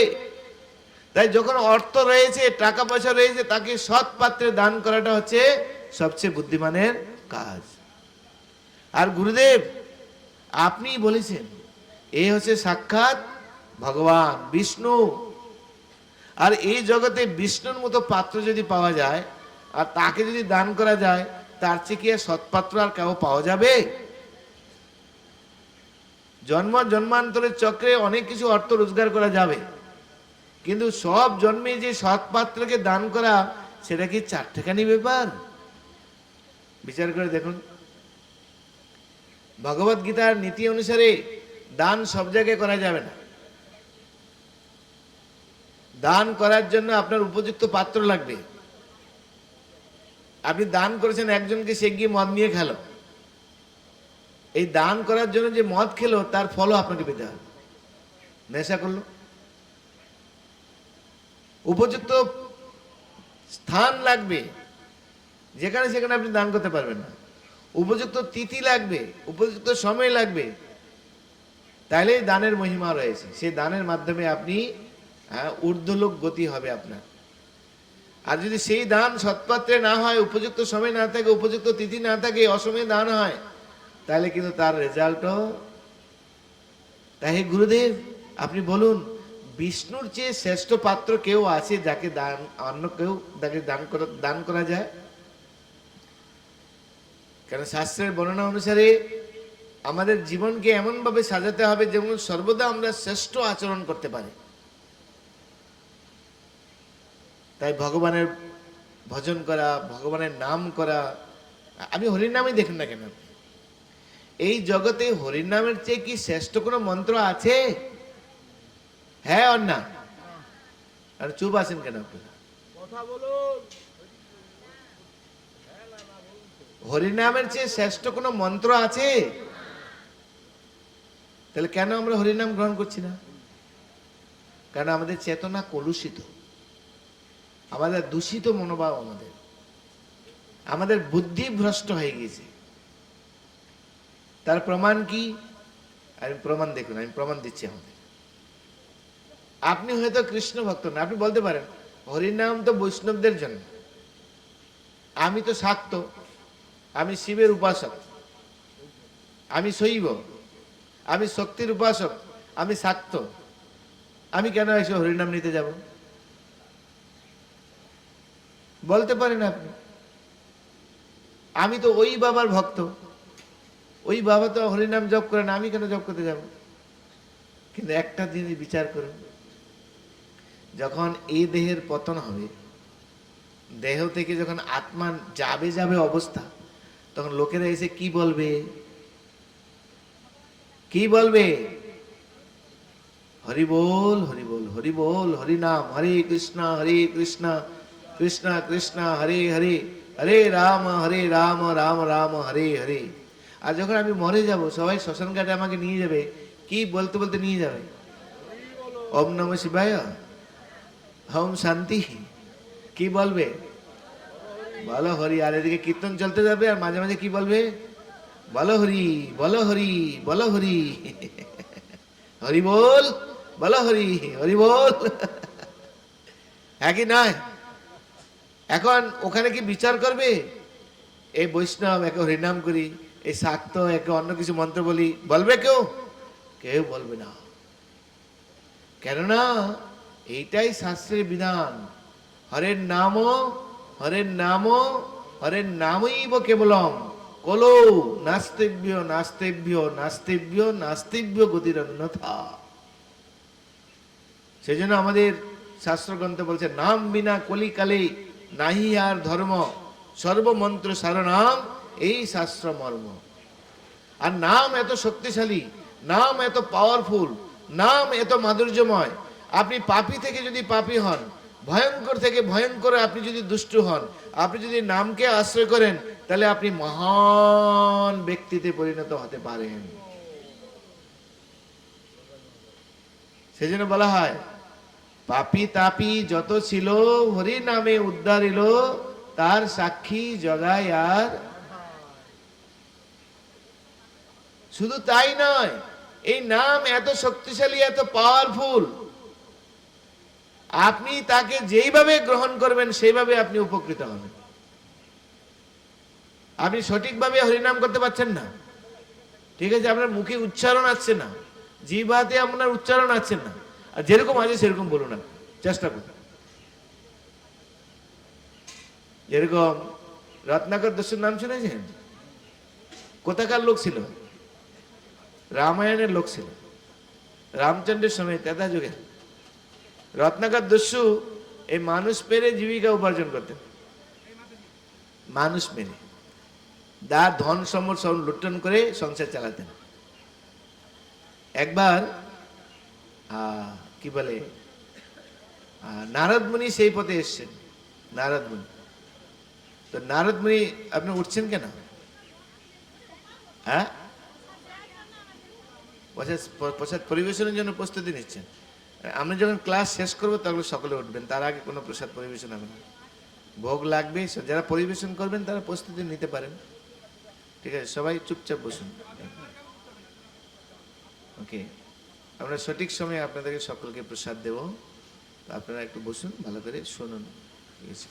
তাই যখন অর্থ রয়েছে, টাকা পয়সা রয়েছে, তাকে সৎ পাত্রে দান করাটা হচ্ছে সবচেয়ে বুদ্ধিমানের কাজ। আর গুরুদেব আপনি বলেছেন, এই হচ্ছে সাক্ষাৎ ভগবান বিষ্ণু। আর এই জগতে বিষ্ণুর মতো পাত্র যদি পাওয়া যায়, আর তাকে যদি দান করা যায়, তার চেয়ে কি আর সৎপাত্র আর কেউ পাওয়া যাবে? জন্ম জন্মান্তরের চক্রে অনেক কিছু অর্থ রোজগার করা যাবে, কিন্তু সব জন্মে যে সৎপাত্রকে দান করা, সেটা কি চারটেখানি ব্যাপার? বিচার করে দেখুন, ভগবত গীতার নীতি অনুসারে দান সব জায়গায় করা যাবে না। দান করার জন্য আপনার উপযুক্ত পাত্র লাগবে। আপনি দান করেছেন একজনকে, সে গিয়ে মদ নিয়ে খেলো, এই দান করার জন্য যে মদ খেলো, তার ফলও আপনাকে পেতে হবে। নেশা করলো, উপযুক্ত স্থান লাগবে, যেখানে সেখানে আপনি দান করতে পারবেন না। উপযুক্ত তিথি লাগবে, উপযুক্ত সময় লাগবে, তাইলে দানের মহিমা রয়েছে। সেই দানের মাধ্যমে আপনি ঊর্ধ্বলোক গতি হবে আপনার। আর যদি সেই দান সৎপাত্রে না হয়, উপযুক্ত সময় না থাকে, উপযুক্ত তিথি না থাকে, অসময়ে দান হয়, তাহলে কিন্তু তার রেজাল্টও। তাই গুরুদেব আপনি বলুন, বিষ্ণুর চেয়ে শ্রেষ্ঠ পাত্র কেউ আছে যাকে দান, অন্য কেউ তাকে দান করা যায়? কারণ শাস্ত্রের বর্ণনা অনুসারে আমাদের জীবনকে এমন ভাবে সাজাতে হবে যেমন সর্বদা আমরা শ্রেষ্ঠ আচরণ করতে পারি। তাই ভগবানের ভজন করা, ভগবানের নাম করা, আমি হরির নামই দেখুন না কেন, এই জগতে হরির নামের চেয়ে কি শ্রেষ্ঠ কোনো মন্ত্র আছে? হ্যাঁ আর না? আর চুপ আছেন কেন আপনারা? হরিনামের চেয়ে শ্রেষ্ঠ কোনো মন্ত্র আছে? তাহলে কেন আমরা হরিনাম গ্রহণ করছি না? কারণ আমাদের চেতনা কলুষিত, আমাদের দূষিত মনোভাব, আমাদের বুদ্ধি ভ্রষ্ট হয়ে গেছে। তার প্রমাণ কি? আমি প্রমাণ দেখুন, আমি প্রমাণ দিচ্ছি আমাদের। আপনি হয়তো কৃষ্ণ ভক্ত না, আপনি বলতে পারেন হরিনাম তো বৈষ্ণবদের জন্য, আমি তো শাক্ত, আমি শিবের উপাসক, আমি শৈব, আমি শক্তির উপাসক, আমি শাক্ত, আমি কেন এসে হরিনাম নিতে যাব? বলতে পারেন আপনি। আমি তো ওই বাবার ভক্ত, ওই বাবা তো হরিনাম জপ করেন, আমি কেন জপ করতে যাব? কিন্তু একটা জিনিস বিচার করুন, যখন এই দেহের পতন হবে, দেহ থেকে যখন আত্মা যাবে যাবে অবস্থা, তখন লোকেরা এসে কি বলবে? কি বলবে? হরি বল, হরি বল, হরি বল, হরি নাম, হরে কৃষ্ণ কৃষ্ণ কৃষ্ণ হরে হরে, হরে রাম রাম রাম হরে হরে। আর যখন আমি মরে যাব, সবাই শ্মশান ঘাটে আমাকে নিয়ে যাবে, কি বলতে বলতে নিয়ে যাবে? ওম নমঃ শিবায়, ওম শান্তি। কি বলবে? বলো হরি। আর এদিকে কীর্তন চলতে যাবে, আর মাঝে মাঝে কি বলবে? বলো হরি, বলো হরি, বলো হরি, হরি বল, বলো হরি, হরি বল। একই নয়? এখন ওখানে কি বিচার করবে? এই বৈষ্ণব একে হরিনাম করি, এই শাক্ত একে অন্য কিছু মন্ত্র বলি, বলবে কেউ? কেউ বলবে না। কেননা এইটাই শাস্ত্রের বিধান। হরের নাম, হরের নাম, হরের নামইব কেবলম, কলো নাস্তিব্য নাস্তিব্য নাস্তিব্য নাস্তিব্য গতির অন্যথা। সেই জন্য আমাদের শাস্ত্রগ্রন্থ বলছে, নাম বিনা কলিকালে নাহি আর ধর্ম, সর্বমন্ত্র সারনাম এই শাস্ত্র মর্ম। আর নাম এত শক্তিশালী, নাম এত পাওয়ারফুল, নাম এত মাধুর্যময়। আপনি পাপী থেকে যদি পাপী হন, ভয়ঙ্কর থেকে ভয়ঙ্কর আপনি যদি দুষ্টু হন, আপনি যদি নামকে আশ্রয় করেন, তাহলে আপনি মহান ব্যক্তিতে পরিণত হতে পারেন। সেজন্য বলা হয়, পাপী তাপী যত ছিল হরি নামে উদ্ধারিল, তার সাক্ষী জগায় আর। শুধু তাই নয়, এই নাম এত শক্তিশালী, এত পাওয়ারফুল, আপনি তাকে যেইভাবে গ্রহণ করবেন সেইভাবে আপনি উপকৃত হবেন। আপনি সঠিকভাবে হরিনাম করতে পারছেন না, ঠিক আছে, আপনার মুখে উচ্চারণ আসছে না, জিহ্বাতে আপনার উচ্চারণ আসছে না, আর যেরকম আছে সেরকম বলুন না, চেষ্টা করুন। যেরকম রত্নাকর দস্যুর নাম শুনেছেন? কোথাকার লোক ছিল? রামায়ণের লোক ছিল, রামচন্দ্রের সময়, তেতা যুগে। রত্নাকর দস্যু এই মানুষ মেরে জীবিকা উপার্জন করতেন, মানুষ মেরে তার ধন সম্পদ সব লুণ্ঠন করে সংসার চালাতেন। একবার কি বলে, নারদ মুনি সেই পথে এসছেন। নারদ মুনি, তো নারদ মুনি, আপনি উঠছেন কেন? হ্যাঁ, প্রসাদ পরিবেশনের জন্য প্রস্তুতি নিচ্ছেন। আমরা যখন ক্লাস শেষ করবো তখন সকলে উঠবেন, তার আগে কোনো প্রসাদ পরিবেশন হবে না। ভোগ লাগবে, যারা পরিবেশন করবেন তারা প্রস্তুতি নিতে পারেন, ঠিক আছে? সবাই চুপচাপ বসুন। ওকে, আমরা সঠিক সময়ে আপনাদেরকে সকলকে প্রসাদ দেব, আপনারা একটু বসুন, ভালো করে শুনুন, ঠিক আছে?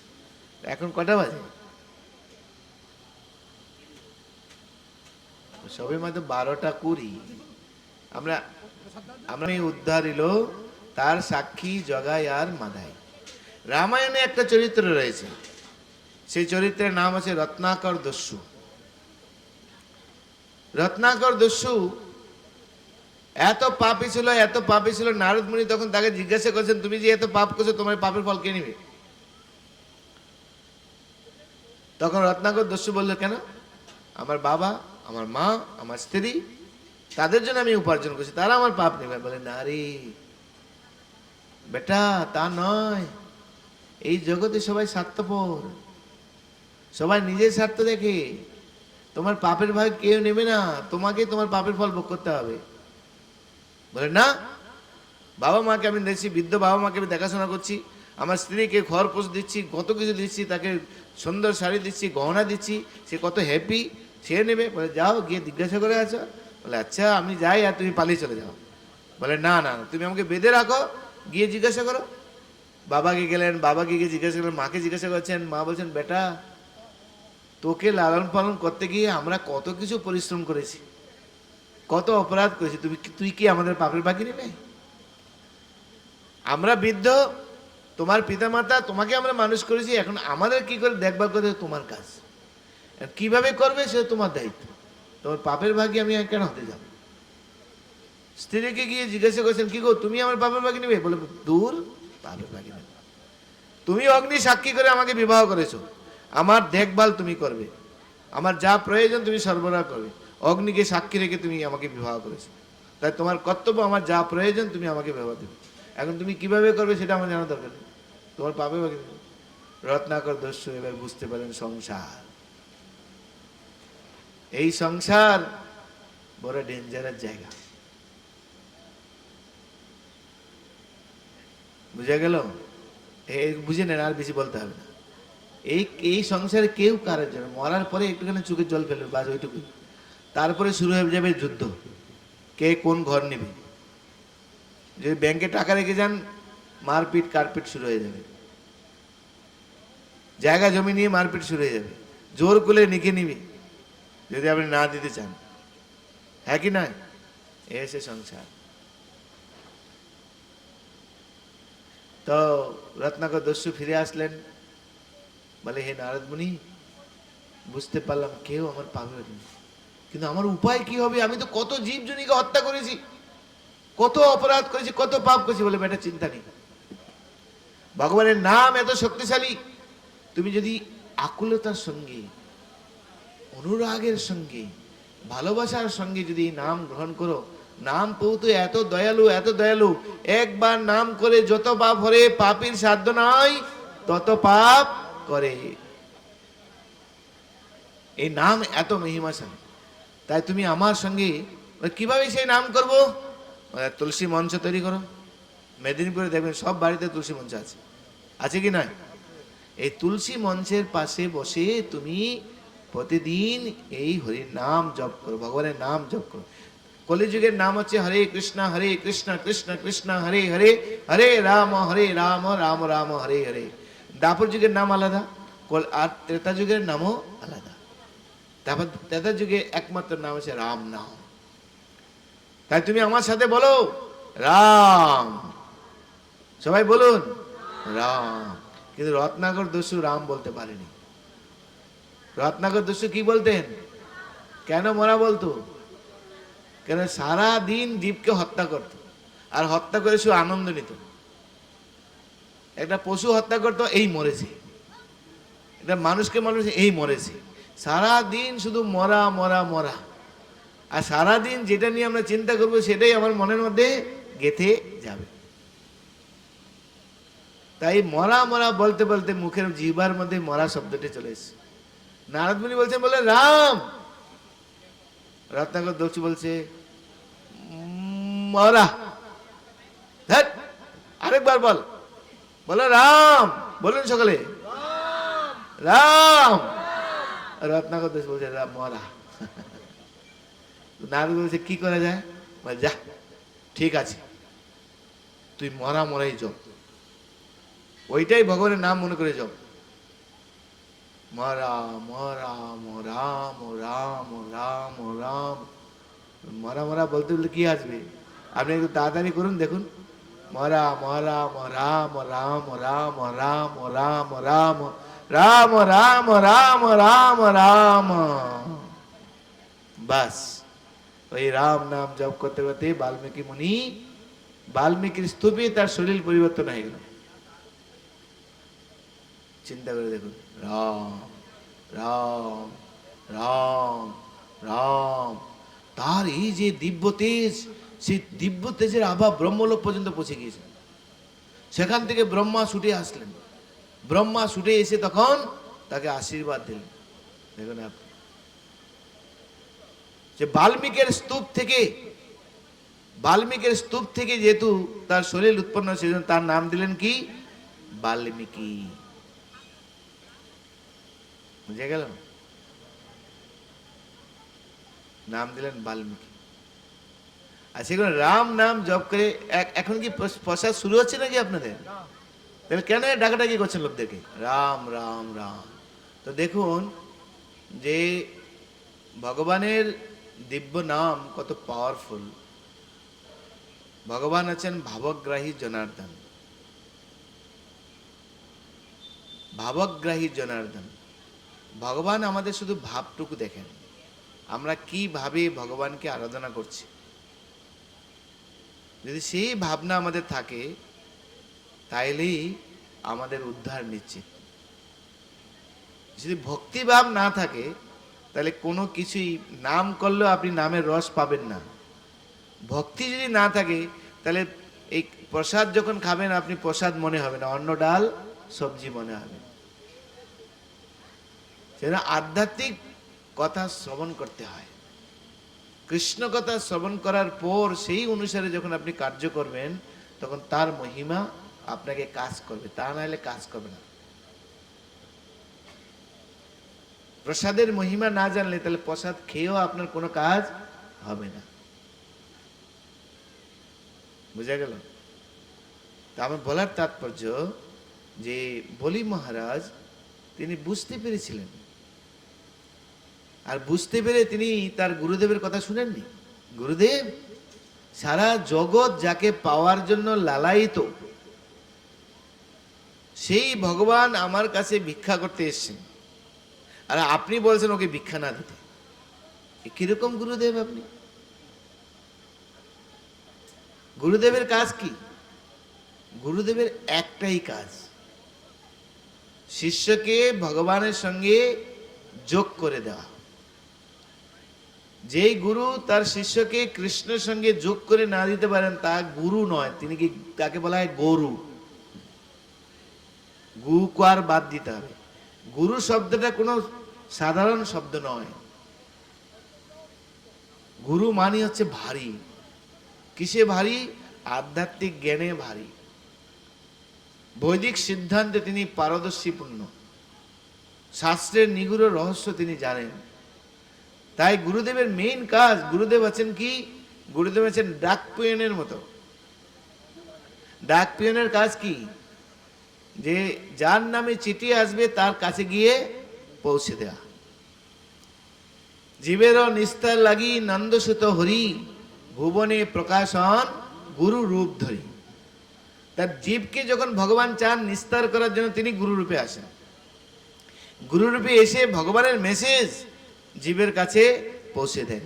এখন কটা বাজে? সবে মাত্র 12:20। আমরা উদ্ধারিল, তার সাক্ষী জগায় আর মাধায়। রামায়ণে একটা চরিত্র রয়েছে, সেই চরিত্রের নাম আছে রত্নাকর দস্যু। রত্নাকর দস্যু এত পাপী ছিল, এত পাপী ছিল, নারদ মুনি তখন তাকে জিজ্ঞাসা করছেন, তুমি যে এত পাপ করছো, তোমার পাপের ফল কে নিবে? তখন রত্নাকর দস্যু বললো, কেন? আমার বাবা, আমার মা, আমার স্ত্রী, তাদের জন্য আমি উপার্জন করছি, তারা আমার পাপ নেবে। বলে, না রে বেটা, তা নয়, এই জগতে সবাই স্বার্থপর, সবাই নিজের স্বার্থ দেখে, তোমার পাপের ভাগ কেউ নেবে না, তোমাকে তোমার পাপের ফল ভোগ করতে হবে। বলে, না, বাবা মাকে আমি দেখছি, বৃদ্ধ বাবা মাকে আমি দেখাশোনা করছি, আমার স্ত্রীকে খরপোশ দিচ্ছি, কত কিছু দিচ্ছি, তাকে সুন্দর শাড়ি দিচ্ছি, গহনা দিচ্ছি, সে কত হ্যাপি, সে নেবে। বলে, যাও গিয়ে জিজ্ঞাসা করে আছো। বলে, আচ্ছা আমি যাই, আর তুমি পালিয়ে চলে যাও। বলে, না না, তুমি আমাকে বেঁধে রাখো, গিয়ে জিজ্ঞাসা করো। বাবাকে গেলেন, বাবাকে গিয়ে জিজ্ঞাসা করলেন, মাকে জিজ্ঞাসা করছেন, মা বলছেন, বেটা তোকে লালন পালন করতে গিয়ে আমরা কত কিছু পরিশ্রম করেছি, কত অপরাধ করেছি, তুই কি আমাদের পাপের বাকি নেবে? আমরা বৃদ্ধ, তোমার পিতামাতা, তোমাকে আমরা মানুষ করেছি, এখন আমাদের কি করে দেখভাল করতে তোমার কাজ, কিভাবে করবে সে তোমার দায়িত্ব, তোমার পাপের ভাগী আমি কেন হতে যাব? স্ত্রীকে গিয়ে জিজ্ঞাসা করছেন, কি গো তুমি আমার পাপের ভাগী নেবে? বলে, দূর, পাপের ভাগী নেবে, তুমি অগ্নি সাক্ষী করে আমাকে বিবাহ করেছো, আমার দেখভাল তুমি করবে, আমার যা প্রয়োজন তুমি সরবরাহ করবে, অগ্নিকে সাক্ষী রেখে তুমি আমাকে বিবাহ করেছো, তাই তোমার কর্তব্য আমার যা প্রয়োজন তুমি আমাকে বিবাহ দেবে। এখন তুমি কিভাবে করবে সেটা আমার জানা দরকার নেই, তোমার পাপে বাকি। রত্নাকর দস্যু এবার বুঝতে পারেন সংসার, এই সংসার বড় ডেঞ্জারাস জায়গা। বুঝা গেল? বুঝে নেন, আর বেশি বলতে হবে না। এই সংসারে কেউ কারোর জন্য, মরার পরে একটুখানি চোখের জল ফেলবে, বাস ওইটুকু, তারপরে শুরু হয়ে যাবে যুদ্ধ, কে কোন ঘর নেবে। যদি ব্যাংকে টাকা রেখে যান, মারপিট কারপিট শুরু হয়ে যাবে, জায়গা জমি নিয়ে মারপিট শুরু হয়ে যাবে, জোর করে নিকে নিবে যদি আপনি না দিতে চান, হ্যাঁ কি নয়? এসে সংসার। তো রত্নাকর দস্যু ফিরে আসলেন, বলে, হে নারদ মুনি, বুঝতে পারলাম কেউ আমার পাবে না, কিন্তু আমার উপায় কি হবে? আমি তো কত জীবজনীকে হত্যা করেছি, কত অপরাধ করেছি, কত পাপ করেছি। বলে, বেটা চিন্তা নেই, ভগবানের নাম এত শক্তিশালী, তুমি যদি আকুলতার সঙ্গে অনুরাগের সঙ্গে, ভালোবাসার সঙ্গে যদি নাম গ্রহণ করো, নাম প্রভু তো এত দয়ালু, এত দয়ালু, একবার নাম করে যত পাপ হরে, পাপীর সাধ্য নয় তত পাপ করে। এই নাম এত মহিমাশালী। তাই তুমি আমার সঙ্গে কিভাবে সেই নাম করব? তুলসী মঞ্চ তৈরি করো। মেদিনীপুরে দেখবেন সব বাড়িতে তুলসী মঞ্চ আছে, আছে কি নয়? এই তুলসী মঞ্চের পাশে বসে তুমি প্রতিদিন এই হরির নাম জপ করো, ভগবানের নাম জপ করো। কলিযুগের নাম হচ্ছে হরে কৃষ্ণ কৃষ্ণ কৃষ্ণ হরে হরে, হরে রাম রাম রাম হরে হরে। দাপর যুগের নাম আলাদা, আর ত্রেতা যুগের নামও আলাদা। তারপর ত্রেতা যুগে একমাত্র নাম হচ্ছে রাম নাম। তাই তুমি আমার সাথে বলো রাম, সবাই বলুন রাম। কিন্তু রত্নাকর দস্যু রাম বলতে পারেনি। রত্নাকর দস্যু কি বলতেন? কেন মরা বলতো? কেন সারা দিন জীবকে হত্যা করত, আর হত্যা করে শুধু আনন্দ নিত। একটা পশু হত্যা করতো, এই মরেছে। একটা মানুষকে মানুষ, এই মরেছে। সারা দিন শুধু মরা মরা মরা। আর সারা দিন যেটা নিয়ে আমরা চিন্তা করবো সেটাই আমার মনের মধ্যে গেঁথে যাবে। তাই মরা মরা বলতে বলতে মুখের জিহ্বার মধ্যে মরা শব্দটি চলে এসেছে। নারদ মুনি বলছেন, বলে রাম। রত্নাকর দস্যু বলছে মরা। আরেকবার বল, বলো রাম। বলুন সকলে রাম। রত্নাকর দস্যু বলছে রাম মরা। নারদ বলছে কি করা যায়? বল যা, ঠিক আছে, তুই মরা মরাই জপ, ওইটাই ভগবানের নাম মনে করে জপ। মরা মরা রাম রাম রাম রাম। মরা মরা বলতে বলতে কি আসবে? আপনি একটু তাড়াতাড়ি করুন, দেখুন। মরা মরা রাম রাম রাম রাম রাম রাম রাম রাম রাম রাম রাম। বাস, ওই রাম নাম জপ করতে করতে বাল্মীকি মুনি, বাল্মীকির স্তূপে তার শরীর পরিবর্তন হয়ে গেল। চিন্তা করে দেখুন, রাম রাম রাম রাম। তার এই যে দিব্য তেজ, সেই দিব্য তেজের আভা ব্রহ্মলোক পর্যন্ত পৌঁছে গিয়েছে। সেখান থেকে ব্রহ্মা ছুটে আসলেন। ব্রহ্মা ছুটে এসে তখন তাকে আশীর্বাদ দিলেন। দেখুন আপনি, যে বাল্মীকের স্তূপ থেকে যেহেতু তার শরীর উৎপন্ন, সেজন্য তার নাম দিলেন কি? বাল্মীকি। বুঝে গেল? নাম দিলেন বাল্মীকি। আর সেখানে রাম নাম জপ করে, এখন কি প্রসাদ শুরু হচ্ছে নাকি আপনাদের? তাহলে কেন ডাকাডাকি করছেন লোকদেরকে? রাম রাম রাম। তো দেখুন যে ভগবানের দিব্য নাম কত পাওয়ারফুল। ভগবান আছেন ভাবগ্রাহী জনার্দন। ভাবগ্রাহী জনার্দন। ভগবান আমাদের শুধু ভাবটুকু দেখেন, আমরা কিভাবে ভগবানকে আরাধনা করছি। যদি সেই ভাবনা আমাদের থাকে, তাইলেই আমাদের উদ্ধার নিশ্চিত। যদি ভক্তিভাব না থাকে, তাহলে কোনো কিছুই নাম করলেও আপনি নামের রস পাবেন না। ভক্তি যদি না থাকে, তাহলে এই প্রসাদ যখন খাবেন আপনি প্রসাদ মনে হবে না, অন্ন ডাল সবজি মনে হবে। সেটা আধ্যাত্মিক কথা শ্রবণ করতে হয়। কৃষ্ণ কথা শ্রবণ করার পর সেই অনুসারে যখন আপনি কার্য করবেন, তখন তার মহিমা আপনাকে কাজ করবে, তা না হলে কাজ করবে না। প্রসাদের মহিমা না জানলে তাহলে প্রসাদ খেয়েও আপনার কোনো কাজ হবে না। বুঝা গেল? তা আমার বলার তাৎপর্য যে বলি মহারাজ তিনি বুঝতে পেরেছিলেন, আর বুঝতে পেরে তিনি তার গুরুদেবের কথা শুনেননি। গুরুদেব, সারা জগৎ যাকে পাওয়ার জন্য লালায়িত, সেই ভগবান আমার কাছে ভিক্ষা করতে এসেছেন, আর আপনি বলছেন ওকে ভিক্ষা না দিতে। কিরকম গুরুদেব আপনি? গুরুদেবের কাজ কি? গুরুদেবের একটাই কাজ, শিষ্যকে ভগবানের সঙ্গে যোগ করে দেওয়া। যেই গুরু তার শিষ্যকে কৃষ্ণের সঙ্গে যোগ করে না দিতে পারেন তা গুরু নয়, তিনি কি, তাকে বলা হয় গরু। গু কার বাদ দিতে হবে। গুরু শব্দটা কোনো সাধারণ শব্দ নয়। গুরু মানে হচ্ছে ভারী। কিসে ভারী? আধ্যাত্মিক জ্ঞানে ভারী। বৈদিক সিদ্ধান্তে তিনি পারদর্শীপূর্ণ, শাস্ত্রের নিগুড় রহস্য তিনি জানেন। তাই গুরুদেবের মেইন কাজ, গুরুদেব আছেন কি, গুরুদেব আছেন ডাক পিয়নের মতো। ডাক পিয়নের কাজ কি? যে যার নামে চিঠি আসবে তার কাছে গিয়ে পৌঁছে দেয়া। জীবেরও নিস্তার লাগি নন্দসুত হরি, ভুবনে প্রকাশন গুরু রূপ ধরি। তার জীবকে যখন ভগবান চান নিস্তার করার জন্য তিনি গুরু রূপে আসেন। গুরু রূপে এসে ভগবানের মেসেজ জীবের কাছে পৌঁছে দেন।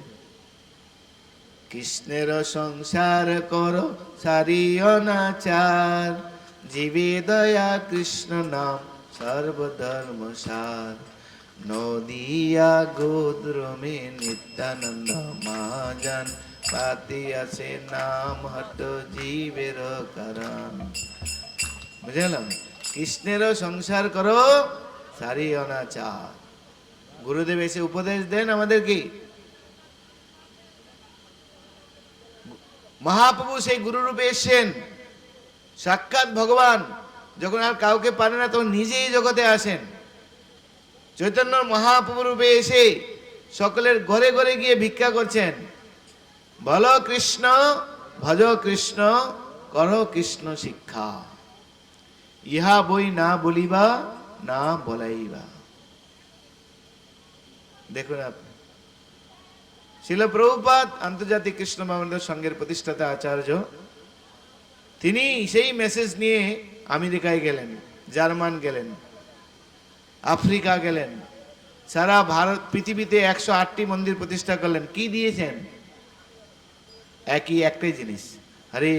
কৃষ্ণের সংসার করো সারিও না চার, জীবে দয়া কৃষ্ণ নাম সর্বধর্ম সার। নদিয়া গোদ্রমে নিত্যানন্দ মহাজন, পাতি আছে নাম হট জীবের কারণ। বুঝলাম? কৃষ্ণের সংসার করো সারিও না চার। গুরুদেব এসে উপদেশ দেন আমাদেরকে। মহাপ্রভু সেই গুরু রূপে এসেছেন, সাক্ষাৎ ভগবান। যখন আর কাউকে পারে না তখন নিজেই জগতে আসেন। চৈতন্য মহাপ্রভু রূপে এসে সকলের ঘরে ঘরে গিয়ে ভিক্ষা করছেন। বলো কৃষ্ণ, ভজ কৃষ্ণ, করো কৃষ্ণ শিক্ষা। ইহা বই না বলিবা, না বলাইবা। দেখুন আপনি, শিল প্রভুপাদ আন্তর্জাতিক কৃষ্ণ ভাবনার সংঘের প্রতিষ্ঠাতা আচার্য, তিনি সেই মেসেজ নিয়ে আমেরিকায় গেলেন, জার্মান গেলেন, আফ্রিকা গেলেন, সারা ভারত পৃথিবীতে 108টি মন্দির প্রতিষ্ঠা করলেন। কি দিয়েছেন? একটাই জিনিস, হরে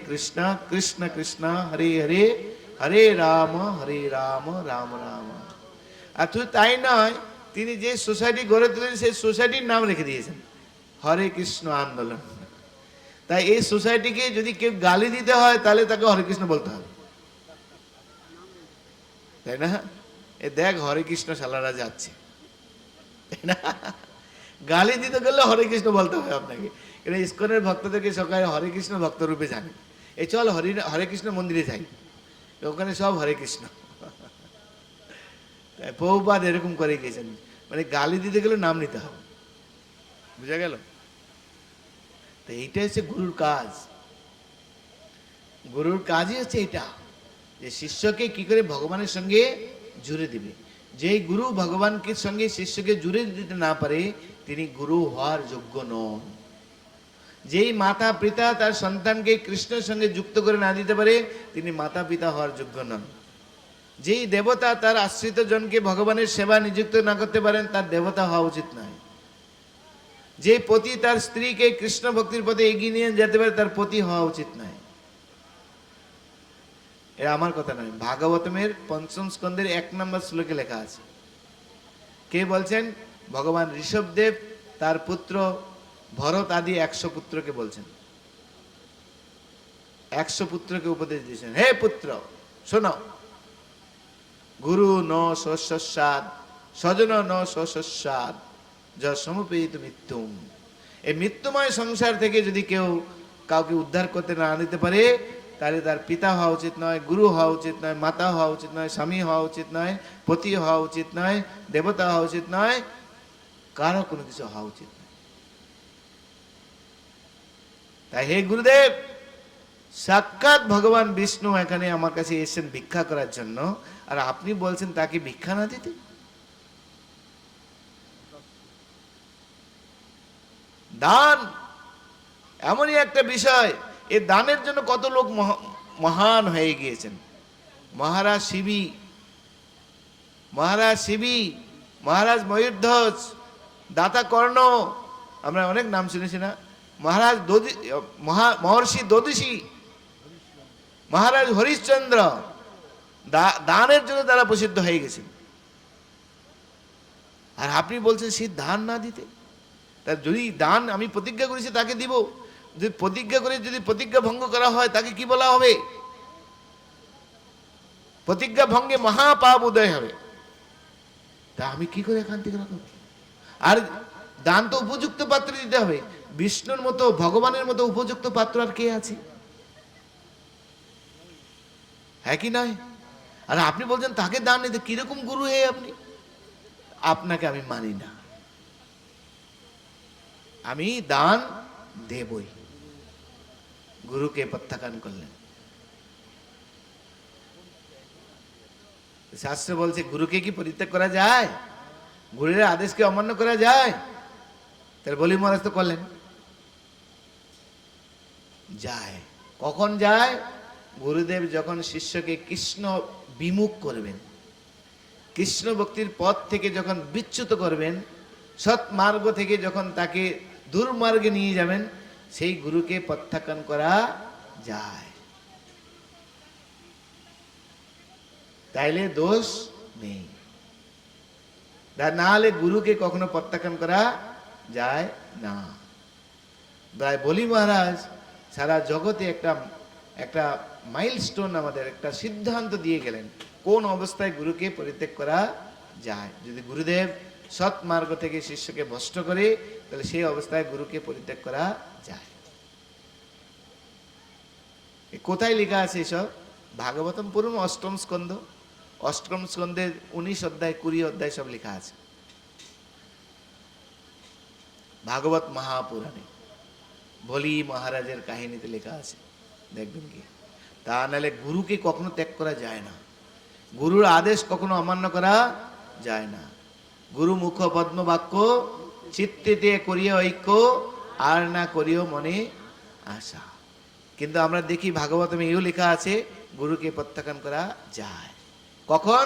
কৃষ্ণ কৃষ্ণ কৃষ্ণ হরে হরে, হরে রাম রাম রাম। আর শুধু তাই নয়, তিনি যে সোসাইটি গড়ে তুলেন সেই সোসাইটির নাম রেখে দিয়েছেন হরে কৃষ্ণ আন্দোলন। তাই এই সোসাইটিকে যদি কেউ গালি দিতে হয় তাহলে তাকে হরে কৃষ্ণ বলতে হবে, তাই না? এ দেখ হরে কৃষ্ণ শালারা যাচ্ছে, তাই না? গালি দিতে গেলে হরে কৃষ্ণ বলতে হবে আপনাকে। এটা ইস্কনের ভক্তদেরকে সকালে হরে কৃষ্ণ ভক্ত রূপে জানে। এই চল হরে কৃষ্ণ মন্দিরে যাই, ওখানে সব হরে কৃষ্ণ। প্রভুপাদ এরকম করে গেছেন, মানে গালি দিতে গেলে নাম নিতে হবে। বুঝা গেল? তো এইটা হচ্ছে গুরুর কাজ। গুরুর কাজই হচ্ছে এটা, যে শিষ্যকে কি করে ভগবানের সঙ্গে জুড়ে দিবে। যেই গুরু ভগবানকে সঙ্গে শিষ্যকে জুড়ে দিতে না পারে তিনি গুরু হওয়ার যোগ্য নন। যেই মাতা পিতা তার সন্তানকে কৃষ্ণের সঙ্গে যুক্ত করে না দিতে পারে তিনি মাতা পিতা হওয়ার যোগ্য নন। যেই দেবতা তার আশ্রিত জনকে ভগবানের সেবা নিযুক্ত না করতে পারেন তার দেবতা হওয়া উচিত নয়। যে পতি তার স্ত্রীকে কৃষ্ণ ভক্তির পথে এগিয়ে নিয়ে যেতে পারে তার পতি হওয়া উচিত নয়। এটা আমার কথা নয়, ভাগবতমের 5ম স্কন্ধের 1 নম্বর শ্লোকে লেখা আছে। কে বলছেন? ভগবান ঋষভদেব তার পুত্র ভরত আদি 100 পুত্রকে বলছেন, 100 পুত্রকে উপদেশ দিয়েছেন, হে পুত্র শোনো, গুরু ন সস্যাদ স্বজন ন সস্যাদ যসমুপেয়িত মৃত্যুম। এই মৃত্যুময় সংসার থেকে যদি কেউ কাউকে উদ্ধার করতে না দিতে পারে তাহলে তার পিতা হওয়া উচিত নয়, গুরু হওয়া উচিত নয়, মাতা হওয়া উচিত নয়, স্বামী হওয়া উচিত নয়, পতি হওয়া উচিত নয়, দেবতা হওয়া উচিত নয়, কারো কোনো কিছু হওয়া উচিত নয়। তাই হে গুরুদেব, সাক্ষাৎ ভগবান বিষ্ণু এখানে আমার কাছে এসেছেন ভিক্ষা করার জন্য, আর আপনি বলছেন তাকে ভিক্ষা না দিতে? দান এমনই একটা বিষয়, এই দানের জন্য কত লোক মহান হয়ে গিয়েছেন। মহারাজ শিবী, মহারাজ ময়ূরধ্বজ, দাতা কর্ণ, আমরা অনেক নাম শুনেছি না? মহারাজ মহর্ষি দধিসি, মহারাজ হরিশ্চন্দ্র, দানের জন্য তারা প্রসিদ্ধ হয়ে গেছেন। আর আপনি বলছেন সে দান না দিতে? তার যদি দান আমি প্রতিজ্ঞা করেছি তাকে দিব, যদি প্রতিজ্ঞা করে যদি প্রতিজ্ঞা ভঙ্গ করা হয় তাকে কি বলা হবে? প্রতিজ্ঞা ভঙ্গে মহাপাপ উদয় হবে। তা আমি কি করে এখান থেকে রাখবো? আর দান তো উপযুক্ত পাত্রে দিতে হবে। বিষ্ণুর মতো ভগবানের মতো উপযুক্ত পাত্র আর কে আছে? হ্যাঁ কি নয়? আর আপনি বলছেন তাকে দান নিতে, কিরকম গুরু হে আপনি? আপনাকে আমি মানি না। আমি দান দেবই। গুরুকে প্রত্যাখ্যান করলেন। শাস্ত্র বলছে গুরুকে কি পরিত্যাগ করা যায়? গুরুর আদেশকে অমান্য করা যায়? তার বলি মহারাজ তো করলেন। যায়। কখন যায়? গুরুদেব যখন শিষ্যকে কৃষ্ণ বিমুখ করবেন, কৃষ্ণ ভক্তির পথ থেকে যখন বিচ্যুত করবেন, সৎ মার্গ থেকে যখন তাকে দুর্মার্গে নিয়ে যাবেন, সেই গুরুকে প্রত্যাখ্যান করা যায়। তাইলে দোষ নেই। না হলে গুরুকে কখনো প্রত্যাখ্যান করা যায় না। তাই বলি মহারাজ সারা জগতে একটা মাইলস্টোন, আমাদের একটা সিদ্ধান্ত দিয়ে গেলেন কোন অবস্থায় গুরুকে পরিত্যাগ করা যায়। যদি গুরুদেব সৎ মার্গ থেকে শিষ্যকে ভ্রষ্ট করে, তাহলে সেই অবস্থায় গুরুকে পরিত্যাগ করা যায়। কোথায় লেখা আছে এসব? ভাগবতম পুরাণ অষ্টম স্কন্ধ, অষ্টম স্কন্ধের 19 অধ্যায় 20 অধ্যায় সব লেখা আছে ভাগবত মহাপুরাণে। বলি মহারাজের কাহিনীতে লেখা আছে, দেখবেন কি। তা নাহলে গুরুকে কখনো ত্যাগ করা যায় না, গুরুর আদেশ কখনো অমান্য করা যায় না। গুরু মুখ পদ্ম বাক্য, চিত্তেতে করিয়া ঐক্য, আর না করিও মনে আশা। কিন্তু আমরা দেখি ভাগবতমে এও লেখা আছে গুরুকে প্রত্যাখ্যান করা যায়। কখন?